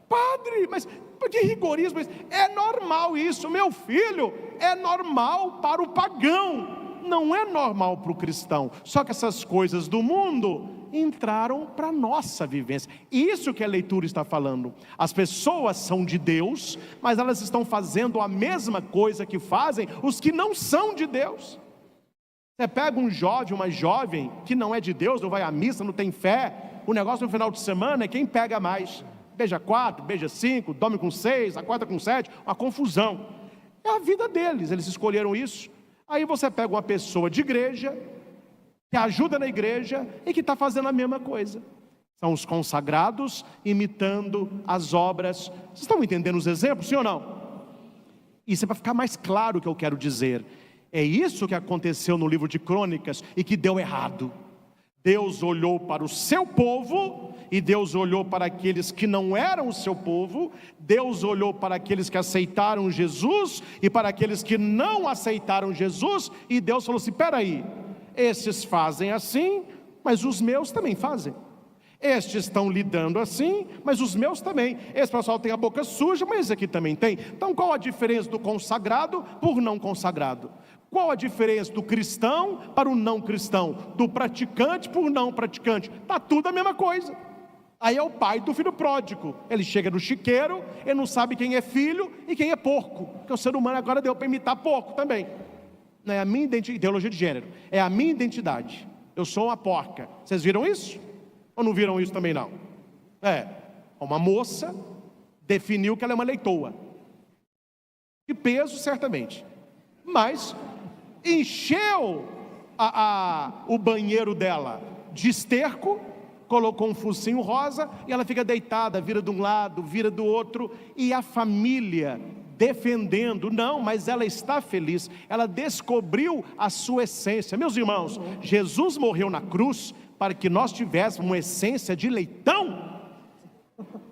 Padre, mas que rigorismo isso? É normal isso, meu filho, é normal para o pagão, não é normal para o cristão. Só que essas coisas do mundo entraram para a nossa vivência. Isso que a leitura está falando. As pessoas são de Deus, mas elas estão fazendo a mesma coisa que fazem os que não são de Deus. Você pega um jovem, uma jovem que não é de Deus, não vai à missa, não tem fé, o negócio no final de semana é quem pega mais. Beija 4, beija 5, dorme com 6, acorda com 7, uma confusão. É a vida deles, eles escolheram isso. Aí você pega uma pessoa de igreja, que ajuda na igreja e que está fazendo a mesma coisa. São os consagrados imitando as obras. Vocês estão entendendo os exemplos, sim ou não? Isso é para ficar mais claro o que eu quero dizer. É isso que aconteceu no livro de Crônicas e que deu errado. Deus olhou para o seu povo e Deus olhou para aqueles que não eram o seu povo. Deus olhou para aqueles que aceitaram Jesus e para aqueles que não aceitaram Jesus. E Deus falou assim, espera aí, estes fazem assim, mas os meus também fazem. Estes estão lidando assim, mas os meus também. Esse pessoal tem a boca suja, mas esse aqui também tem. Então qual a diferença do consagrado por não consagrado? Qual a diferença do cristão para o não cristão? Do praticante por não praticante? Está tudo a mesma coisa. Aí é o pai do filho pródigo. Ele chega no chiqueiro, ele não sabe quem é filho e quem é porco. Porque o ser humano agora deu para imitar porco também. Não é a minha ideologia de gênero, é a minha identidade. Eu sou uma porca. Vocês viram isso? Ou não viram isso também não? Uma moça definiu que ela é uma leitoa. De peso, certamente. Mas encheu o banheiro dela de esterco, colocou um focinho rosa e ela fica deitada, vira de um lado, vira do outro, e a família defendendo, não, mas ela está feliz, ela descobriu a sua essência. Meus irmãos, Jesus morreu na cruz para que nós tivéssemos uma essência de leitão.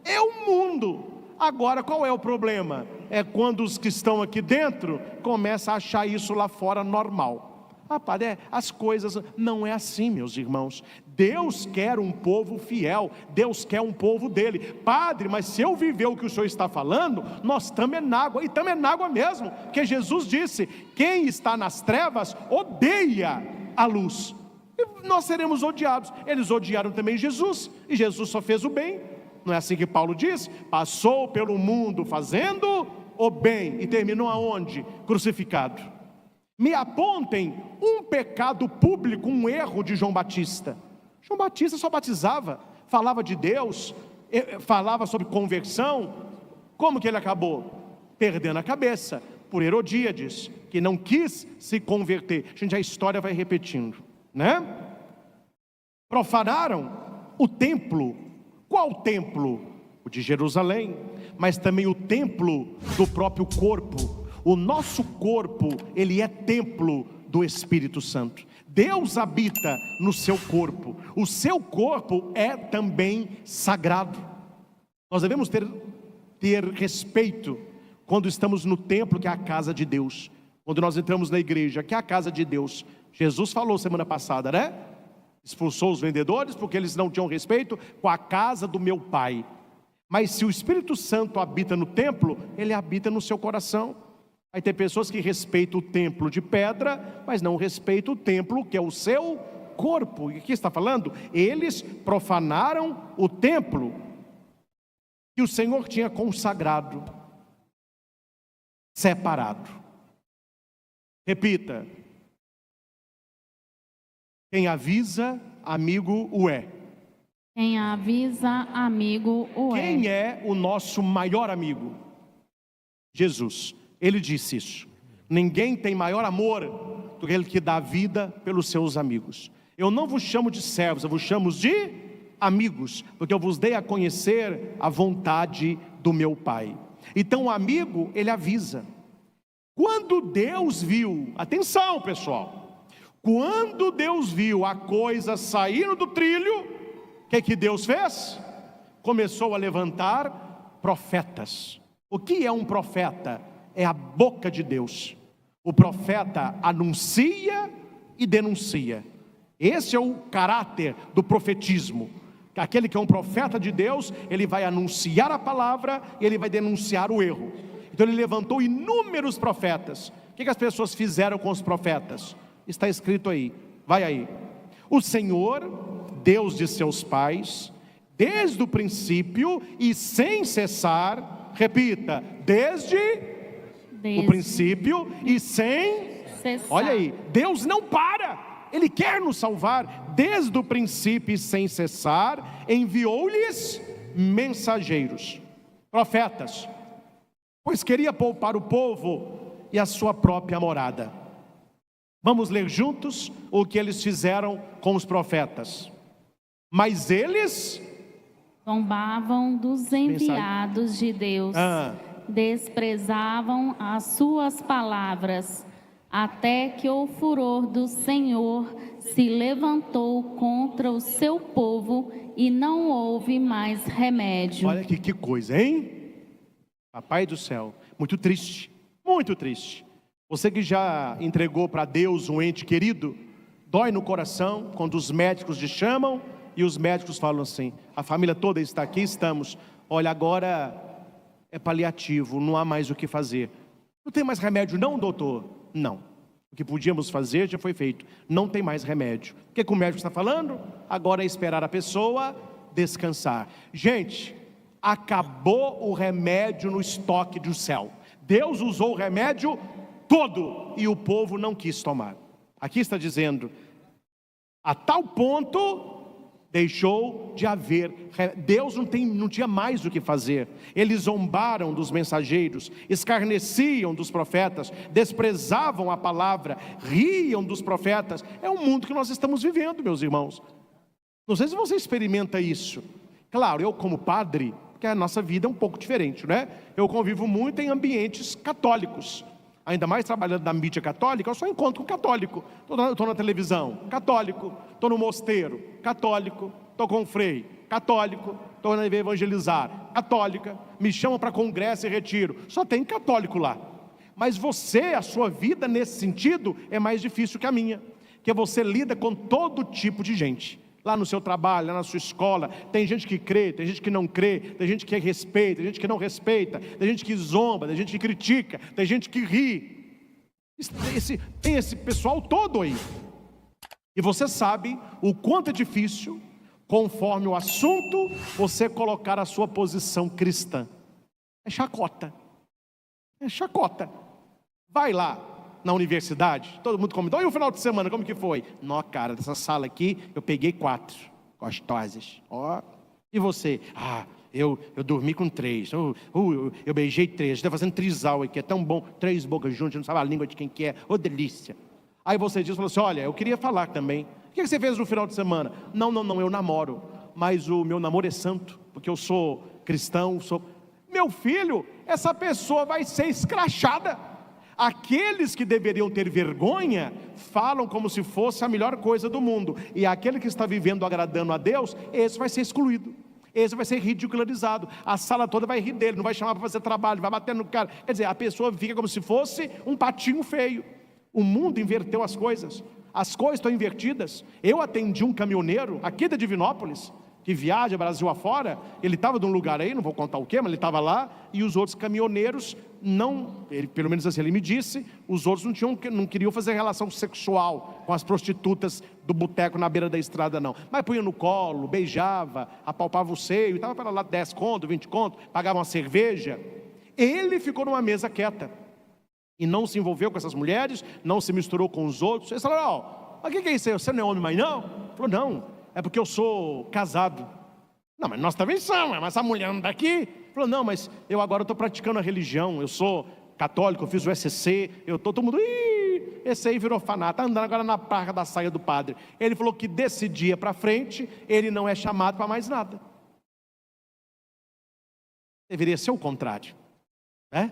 É o mundo. Agora qual é o problema? É quando os que estão aqui dentro começam a achar isso lá fora normal. Padre, as coisas não é assim, meus irmãos. Deus quer um povo fiel, Deus quer um povo dele. Padre, mas se eu viver o que o senhor está falando, nós estamos na água, e estamos na água mesmo, porque Jesus disse, quem está nas trevas odeia a luz, e nós seremos odiados. Eles odiaram também Jesus, e Jesus só fez o bem. Não é assim que Paulo diz? Passou pelo mundo fazendo o bem, e terminou aonde? Crucificado. me apontem um pecado público, um erro de João Batista. João Batista só batizava, falava de Deus, falava sobre conversão. Como que ele acabou? Perdendo a cabeça por Herodíades, que não quis se converter. Gente, a história vai repetindo, né? Profanaram o templo. Qual templo? O de Jerusalém, mas também o templo do próprio corpo. O nosso corpo, ele é templo do Espírito Santo. Deus habita no seu corpo. O seu corpo é também sagrado. Nós devemos ter respeito quando estamos no templo, que é a casa de Deus. Quando nós entramos na igreja, que é a casa de Deus. Jesus falou semana passada, né? Expulsou os vendedores porque eles não tinham respeito com a casa do meu Pai. Mas se o Espírito Santo habita no templo, ele habita no seu coração. Aí tem pessoas que respeitam o templo de pedra, mas não respeitam o templo que é o seu corpo. E aqui está falando, eles profanaram o templo que o Senhor tinha consagrado, separado. Repita: quem avisa, amigo o é. Quem avisa, amigo o é. Quem é o nosso maior amigo? Jesus. Ele disse isso. Ninguém tem maior amor do que aquele que dá vida pelos seus amigos. Eu não vos chamo de servos, eu vos chamo de amigos, porque eu vos dei a conhecer a vontade do meu Pai. Então o amigo, ele avisa. Quando Deus viu, atenção pessoal, quando Deus viu a coisa saindo do trilho, o que Deus fez? Começou a levantar profetas. O que é um profeta? É a boca de Deus. O profeta anuncia e denuncia. Esse é o caráter do profetismo. Aquele que é um profeta de Deus, ele vai anunciar a palavra e ele vai denunciar o erro. Então ele levantou inúmeros profetas. O que as pessoas fizeram com os profetas? Está escrito aí, vai aí. O Senhor, Deus de seus pais, desde o princípio e sem cessar, repita, desde o princípio e sem cessar. Olha aí, Deus não para, Ele quer nos salvar. Desde o princípio e sem cessar, enviou-lhes mensageiros, profetas, pois queria poupar o povo e a sua própria morada. Vamos ler juntos o que eles fizeram com os profetas. Mas eles zombavam dos enviados de Deus, desprezavam as suas palavras, até que o furor do Senhor se levantou contra o seu povo e não houve mais remédio. Olha que coisa, hein? Papai do céu, muito triste, muito triste. Você que já entregou para Deus um ente querido, dói no coração quando os médicos te chamam e os médicos falam assim: a família toda está aqui, estamos. Olha, agora é paliativo, não há mais o que fazer. Não tem mais remédio não, doutor? Não. O que podíamos fazer já foi feito. Não tem mais remédio. O que o médico está falando? Agora é esperar a pessoa descansar. Gente, acabou o remédio no estoque do céu. Deus usou o remédio todo e o povo não quis tomar. Aqui está dizendo, a tal ponto deixou de haver, Deus não tinha mais o que fazer. Eles zombaram dos mensageiros, escarneciam dos profetas, desprezavam a palavra, riam dos profetas. É o mundo que nós estamos vivendo, meus irmãos. Não sei se você experimenta isso. Claro, eu como padre, porque a nossa vida é um pouco diferente, né? Eu convivo muito em ambientes católicos. Ainda mais trabalhando na mídia católica, eu só encontro com católico. Estou na televisão, católico. Estou no mosteiro, católico. Estou com o frei, católico. Estou na evangelizar, católica. Me chamam para congresso e retiro. Só tem católico lá. Mas você, a sua vida nesse sentido é mais difícil que a minha. Porque você lida com todo tipo de gente. Lá no seu trabalho, lá na sua escola, tem gente que crê, tem gente que não crê, tem gente que respeita, tem gente que não respeita, tem gente que zomba, tem gente que critica, tem gente que ri. Tem esse pessoal todo aí. E você sabe o quanto é difícil, conforme o assunto, você colocar a sua posição cristã. É chacota. É chacota. Vai lá, na universidade? Todo mundo convidou. E o final de semana, como que foi? Nó, cara, dessa sala aqui, eu peguei 4 gostosas. Ó. E você? Eu dormi com 3. Eu beijei 3. Estou fazendo trisal aqui, é tão bom. 3 bocas juntas, não sabe a língua de quem que é. Ô, delícia. Aí você falou assim, olha, eu queria falar também. O que você fez no final de semana? Não, eu namoro. Mas o meu namoro é santo, porque eu sou cristão, Meu filho, essa pessoa vai ser escrachada. Aqueles que deveriam ter vergonha, falam como se fosse a melhor coisa do mundo. E aquele que está vivendo agradando a Deus, esse vai ser excluído. Esse vai ser ridicularizado. A sala toda vai rir dele, não vai chamar para fazer trabalho, vai bater no cara. Quer dizer, a pessoa fica como se fosse um patinho feio. O mundo inverteu as coisas estão invertidas. Eu atendi um caminhoneiro aqui da Divinópolis, que viaja Brasil afora. Ele estava de um lugar aí, não vou contar o que, mas ele estava lá, e os outros caminhoneiros pelo menos assim ele me disse, os outros não queriam fazer relação sexual com as prostitutas do boteco na beira da estrada não, mas punha no colo, beijava, apalpava o seio, estava para lá 10 conto, 20 conto, pagava uma cerveja. Ele ficou numa mesa quieta e não se envolveu com essas mulheres, não se misturou com os outros. Eles falaram, o que é isso aí? Você não é homem mais não? Ele falou, não, é porque eu sou casado. Não, mas nós também somos, mas essa mulher não está aqui. Ele falou, não, mas eu agora estou praticando a religião, eu sou católico, eu fiz o SCC, todo mundo, esse aí virou fanático, está andando agora na praga da saia do padre. Ele falou que desse dia para frente, ele não é chamado para mais nada. Deveria ser o contrário, né?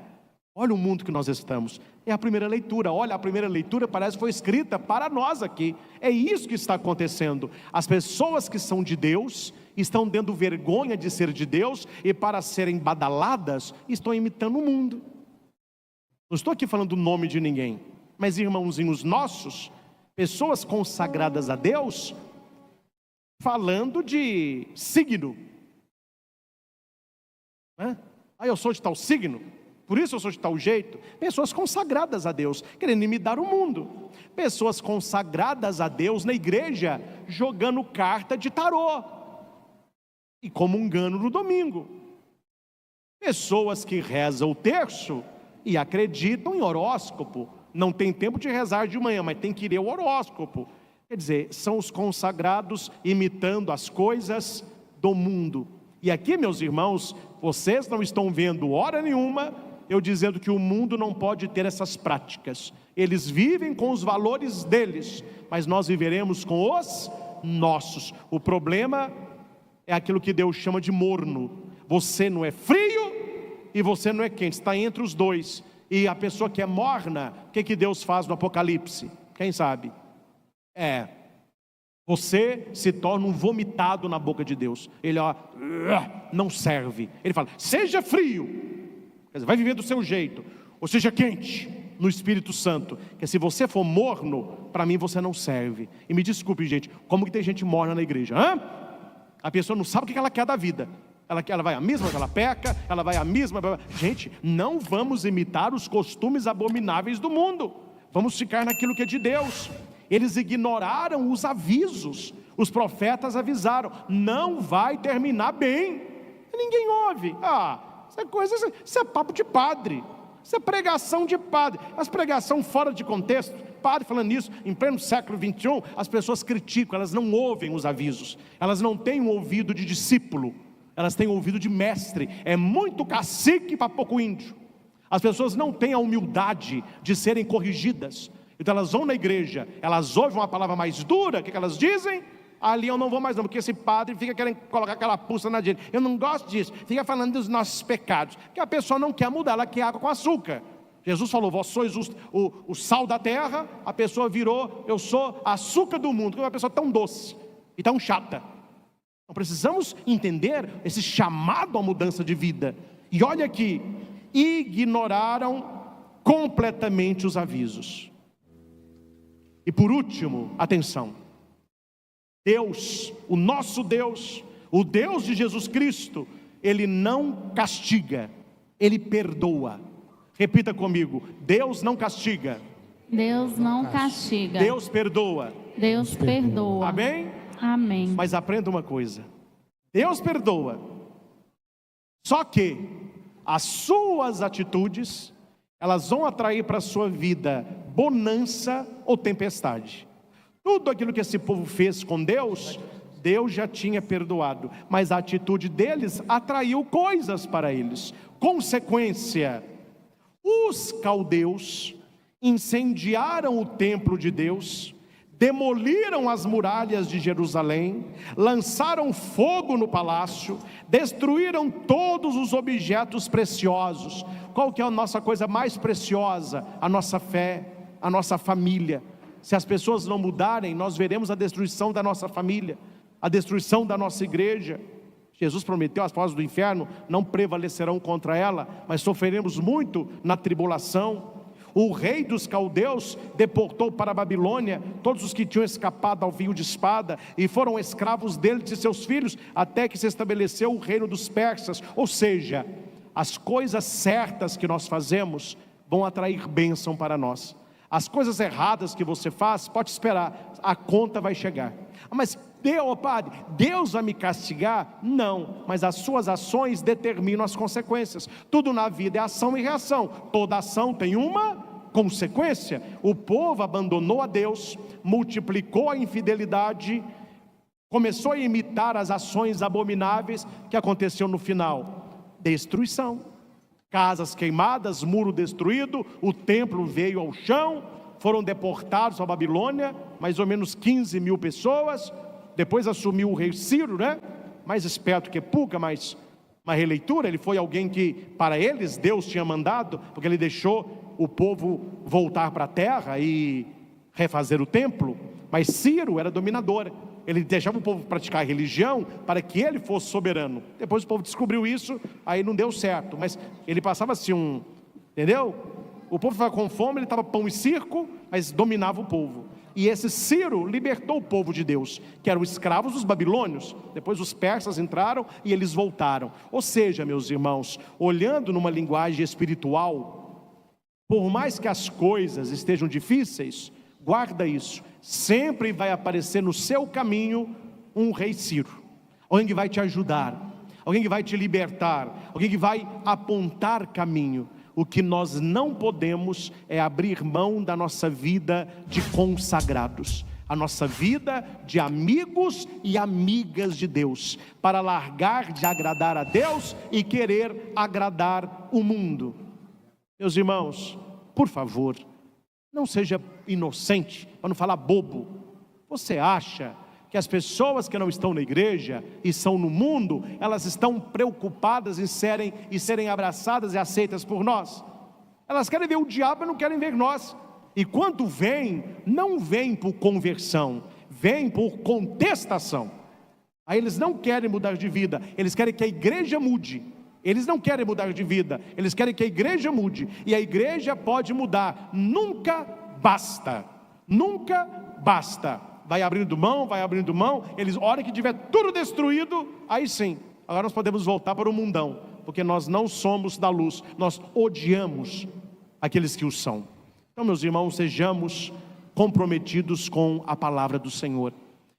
Olha o mundo que nós estamos. É a primeira leitura. Olha, a primeira leitura parece que foi escrita para nós aqui. É isso que está acontecendo. As pessoas que são de Deus estão tendo vergonha de ser de Deus, e para serem badaladas, estão imitando o mundo. Não estou aqui falando o nome de ninguém, mas irmãozinhos nossos, pessoas consagradas a Deus, falando de signo. Eu sou de tal signo, por isso eu sou de tal jeito. Pessoas consagradas a Deus, querendo imitar o mundo. Pessoas consagradas a Deus na igreja, jogando carta de tarô e comungando no domingo. Pessoas que rezam o terço e acreditam em horóscopo. Não tem tempo de rezar de manhã, mas tem que ir ao horóscopo. Quer dizer, são os consagrados imitando as coisas do mundo. E aqui, meus irmãos, vocês não estão vendo hora nenhuma eu dizendo que o mundo não pode ter essas práticas. Eles vivem com os valores deles, mas nós viveremos com os nossos. O problema é aquilo que Deus chama de morno. Você não é frio e você não é quente, está entre os dois. E a pessoa que é morna, o que Deus faz no Apocalipse? Quem sabe? Você se torna um vomitado na boca de Deus. Ele não serve. Ele fala, seja frio, quer dizer, vai viver do seu jeito, ou seja quente no Espírito Santo. Que se você for morno, para mim você não serve. E me desculpe, gente, como que tem gente morna na igreja? A pessoa não sabe o que ela quer da vida. Ela vai à mesma, ela peca, ela vai à mesma. Gente, não vamos imitar os costumes abomináveis do mundo. Vamos ficar naquilo que é de Deus. Eles ignoraram os avisos. Os profetas avisaram, não vai terminar bem. Ninguém ouve. Isso é papo de padre. Isso é pregação de padre. As pregação fora de contexto. Padre falando isso, em pleno século 21, as pessoas criticam, elas não ouvem os avisos. Elas não têm um ouvido de discípulo, elas têm um ouvido de mestre. É muito cacique para pouco índio. As pessoas não têm a humildade de serem corrigidas. Então elas vão na igreja, elas ouvem uma palavra mais dura, o que elas dizem? Ali eu não vou mais não, porque esse padre fica querendo colocar aquela pulsa na gente. Eu não gosto disso, fica falando dos nossos pecados. Porque a pessoa não quer mudar, ela quer água com açúcar. Jesus falou, vós sois o sal da terra. A pessoa virou, eu sou açúcar do mundo. Que é uma pessoa tão doce e tão chata. Então precisamos entender esse chamado à mudança de vida. E olha aqui, ignoraram completamente os avisos. E por último, atenção, Deus, o nosso Deus, o Deus de Jesus Cristo, Ele não castiga, Ele perdoa. Repita comigo, Deus não castiga. Deus não castiga. Deus perdoa. Deus perdoa. Amém? Amém. Mas aprenda uma coisa, Deus perdoa, só que as suas atitudes, elas vão atrair para a sua vida bonança ou tempestade. Tudo aquilo que esse povo fez com Deus, Deus já tinha perdoado, mas a atitude deles atraiu coisas para eles. Consequência: os caldeus incendiaram o templo de Deus, demoliram as muralhas de Jerusalém, lançaram fogo no palácio, destruíram todos os objetos preciosos. Qual que é a nossa coisa mais preciosa? A nossa fé, a nossa família. Se as pessoas não mudarem, nós veremos a destruição da nossa família, a destruição da nossa igreja. Jesus prometeu: as portas do inferno não prevalecerão contra ela, mas sofreremos muito na tribulação. O rei dos caldeus deportou para a Babilônia todos os que tinham escapado ao fio de espada, e foram escravos dele e de seus filhos, até que se estabeleceu o reino dos persas. Ou seja, as coisas certas que nós fazemos vão atrair bênção para nós. As coisas erradas que você faz, pode esperar, a conta vai chegar. Mas padre, Deus vai me castigar? Não, mas as suas ações determinam as consequências. Tudo na vida é ação e reação. Toda ação tem uma consequência. O povo abandonou a Deus, multiplicou a infidelidade, começou a imitar as ações abomináveis. Que aconteceu no final? Destruição. Casas queimadas, muro destruído, o templo veio ao chão, foram deportados à Babilônia, mais ou menos 15 mil pessoas. Depois assumiu o rei Ciro, mais esperto que Puca, mas uma releitura. Ele foi alguém que, para eles, Deus tinha mandado, porque ele deixou o povo voltar para a terra e refazer o templo. Mas Ciro era dominador, ele deixava o povo praticar religião para que ele fosse soberano. Depois o povo descobriu isso, aí não deu certo, mas ele passava assim entendeu? O povo estava com fome, ele estava pão e circo, mas dominava o povo. E esse Ciro libertou o povo de Deus, que eram escravos dos babilônios. Depois os persas entraram e eles voltaram. Ou seja, meus irmãos, olhando numa linguagem espiritual, por mais que as coisas estejam difíceis, guarda isso, sempre vai aparecer no seu caminho um rei Ciro, alguém que vai te ajudar, alguém que vai te libertar, alguém que vai apontar caminho. O que nós não podemos é abrir mão da nossa vida de consagrados, a nossa vida de amigos e amigas de Deus, para largar de agradar a Deus e querer agradar o mundo. Meus irmãos, por favor, não seja inocente, para não falar bobo. Você acha que as pessoas que não estão na igreja e são no mundo, elas estão preocupadas em serem abraçadas e aceitas por nós? Elas querem ver o diabo e não querem ver nós. E quando vem, não vem por conversão, vem por contestação. Aí eles não querem mudar de vida, eles querem que a igreja mude. Eles não querem mudar de vida, eles querem que a igreja mude. E a igreja pode mudar, nunca basta, nunca basta. Vai abrindo mão, eles, a hora que tiver tudo destruído, aí sim, agora nós podemos voltar para o mundão, porque nós não somos da luz, nós odiamos aqueles que o são. Então, meus irmãos, sejamos comprometidos com a palavra do Senhor.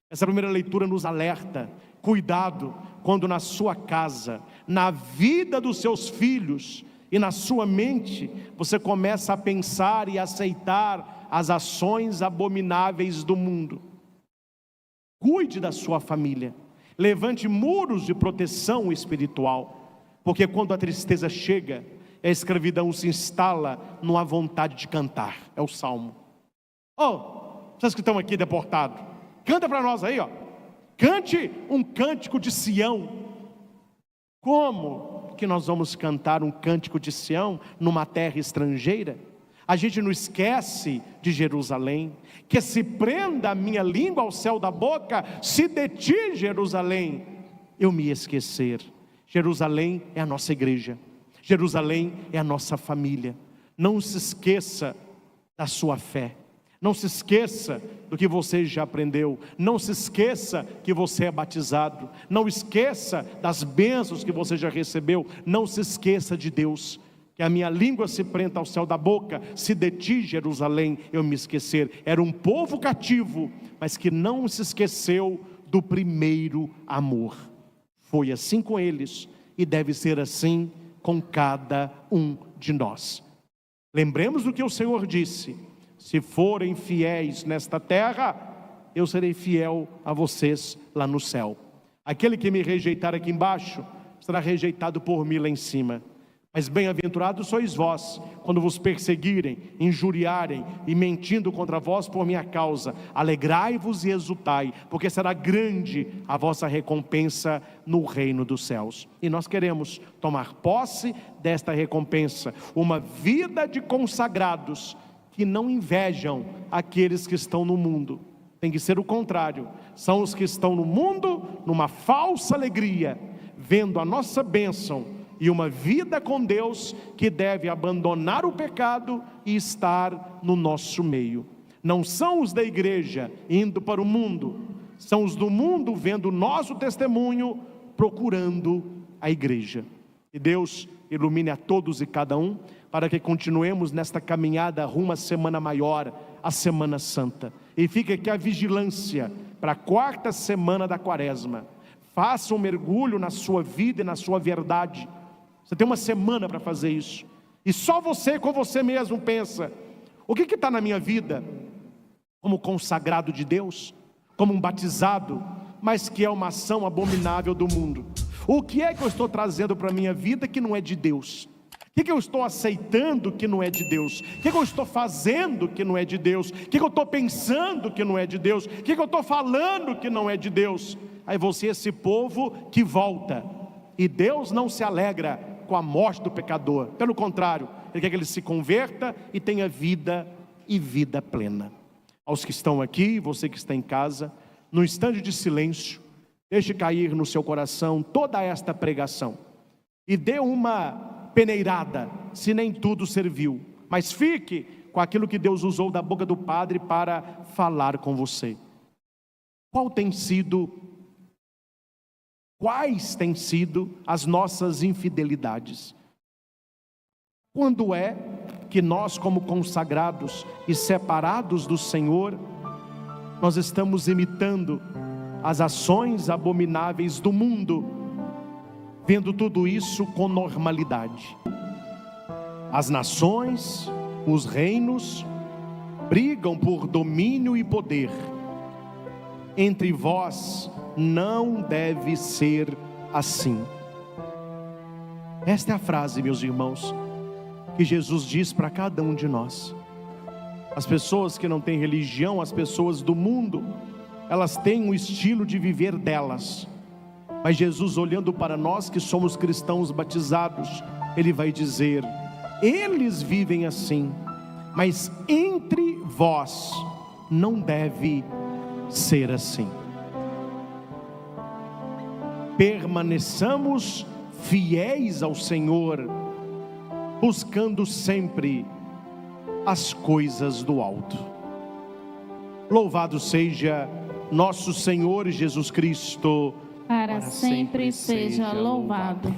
Essa primeira leitura nos alerta: cuidado quando na sua casa, na vida dos seus filhos e na sua mente, você começa a pensar e aceitar as ações abomináveis do mundo. Cuide da sua família, levante muros de proteção espiritual, porque quando a tristeza chega, a escravidão se instala numa vontade de cantar. É o Salmo. Vocês que estão aqui deportados, canta para nós aí, cante um cântico de Sião. Como que nós vamos cantar um cântico de Sião numa terra estrangeira? A gente não esquece de Jerusalém. Que se prenda a minha língua ao céu da boca, se de ti, Jerusalém, eu me esquecer. Jerusalém é a nossa igreja, Jerusalém é a nossa família. Não se esqueça da sua fé, não se esqueça do que você já aprendeu, não se esqueça que você é batizado, não esqueça das bênçãos que você já recebeu, não se esqueça de Deus. Que a minha língua se prenda ao céu da boca, se de ti, Jerusalém, eu me esquecer. Era um povo cativo, mas que não se esqueceu do primeiro amor. Foi assim com eles, e deve ser assim com cada um de nós. Lembremos do que o Senhor disse: Se forem fiéis nesta terra, eu serei fiel a vocês lá no céu. Aquele que me rejeitar aqui embaixo, será rejeitado por mim lá em cima. Mas bem-aventurados sois vós, quando vos perseguirem, injuriarem e mentindo contra vós por minha causa. Alegrai-vos e exultai, porque será grande a vossa recompensa no reino dos céus. E nós queremos tomar posse desta recompensa, uma vida de consagrados que não invejam aqueles que estão no mundo. Tem que ser o contrário, são os que estão no mundo numa falsa alegria, vendo a nossa bênção e uma vida com Deus, que deve abandonar o pecado e estar no nosso meio. Não são os da igreja indo para o mundo, são os do mundo vendo o nosso testemunho, procurando a igreja. E Deus ilumine a todos e cada um, para que continuemos nesta caminhada rumo à semana maior, a Semana Santa. E fica aqui a vigilância para a 4ª semana da Quaresma. Faça um mergulho na sua vida e na sua verdade. Você tem uma semana para fazer isso. E só você com você mesmo pensa: o que está na minha vida? Como consagrado de Deus, como um batizado, mas que é uma ação abominável do mundo. O que é que eu estou trazendo para a minha vida que não é de Deus? O que eu estou aceitando que não é de Deus? O que eu estou fazendo que não é de Deus? O que eu estou pensando que não é de Deus? O que eu estou falando que não é de Deus? Aí você é esse povo que volta. E Deus não se alegra com a morte do pecador. Pelo contrário, Ele quer que ele se converta e tenha vida e vida plena. Aos que estão aqui, você que está em casa, num instante de silêncio, deixe cair no seu coração toda esta pregação. E dê uma peneirada, se nem tudo serviu. Mas fique com aquilo que Deus usou da boca do Padre para falar com você. Quais têm sido as nossas infidelidades? Quando é que nós, como consagrados e separados do Senhor, nós estamos imitando as ações abomináveis do mundo, vendo tudo isso com normalidade? As nações, os reinos, brigam por domínio e poder. Entre vós não deve ser assim. Esta é a frase, meus irmãos, que Jesus diz para cada um de nós. As pessoas que não têm religião, as pessoas do mundo, elas têm um estilo de viver delas. Mas Jesus, olhando para nós que somos cristãos batizados, Ele vai dizer: eles vivem assim, mas entre vós não deve ser assim. Permaneçamos fiéis ao Senhor, buscando sempre as coisas do alto. Louvado seja nosso Senhor Jesus Cristo, para sempre seja louvado.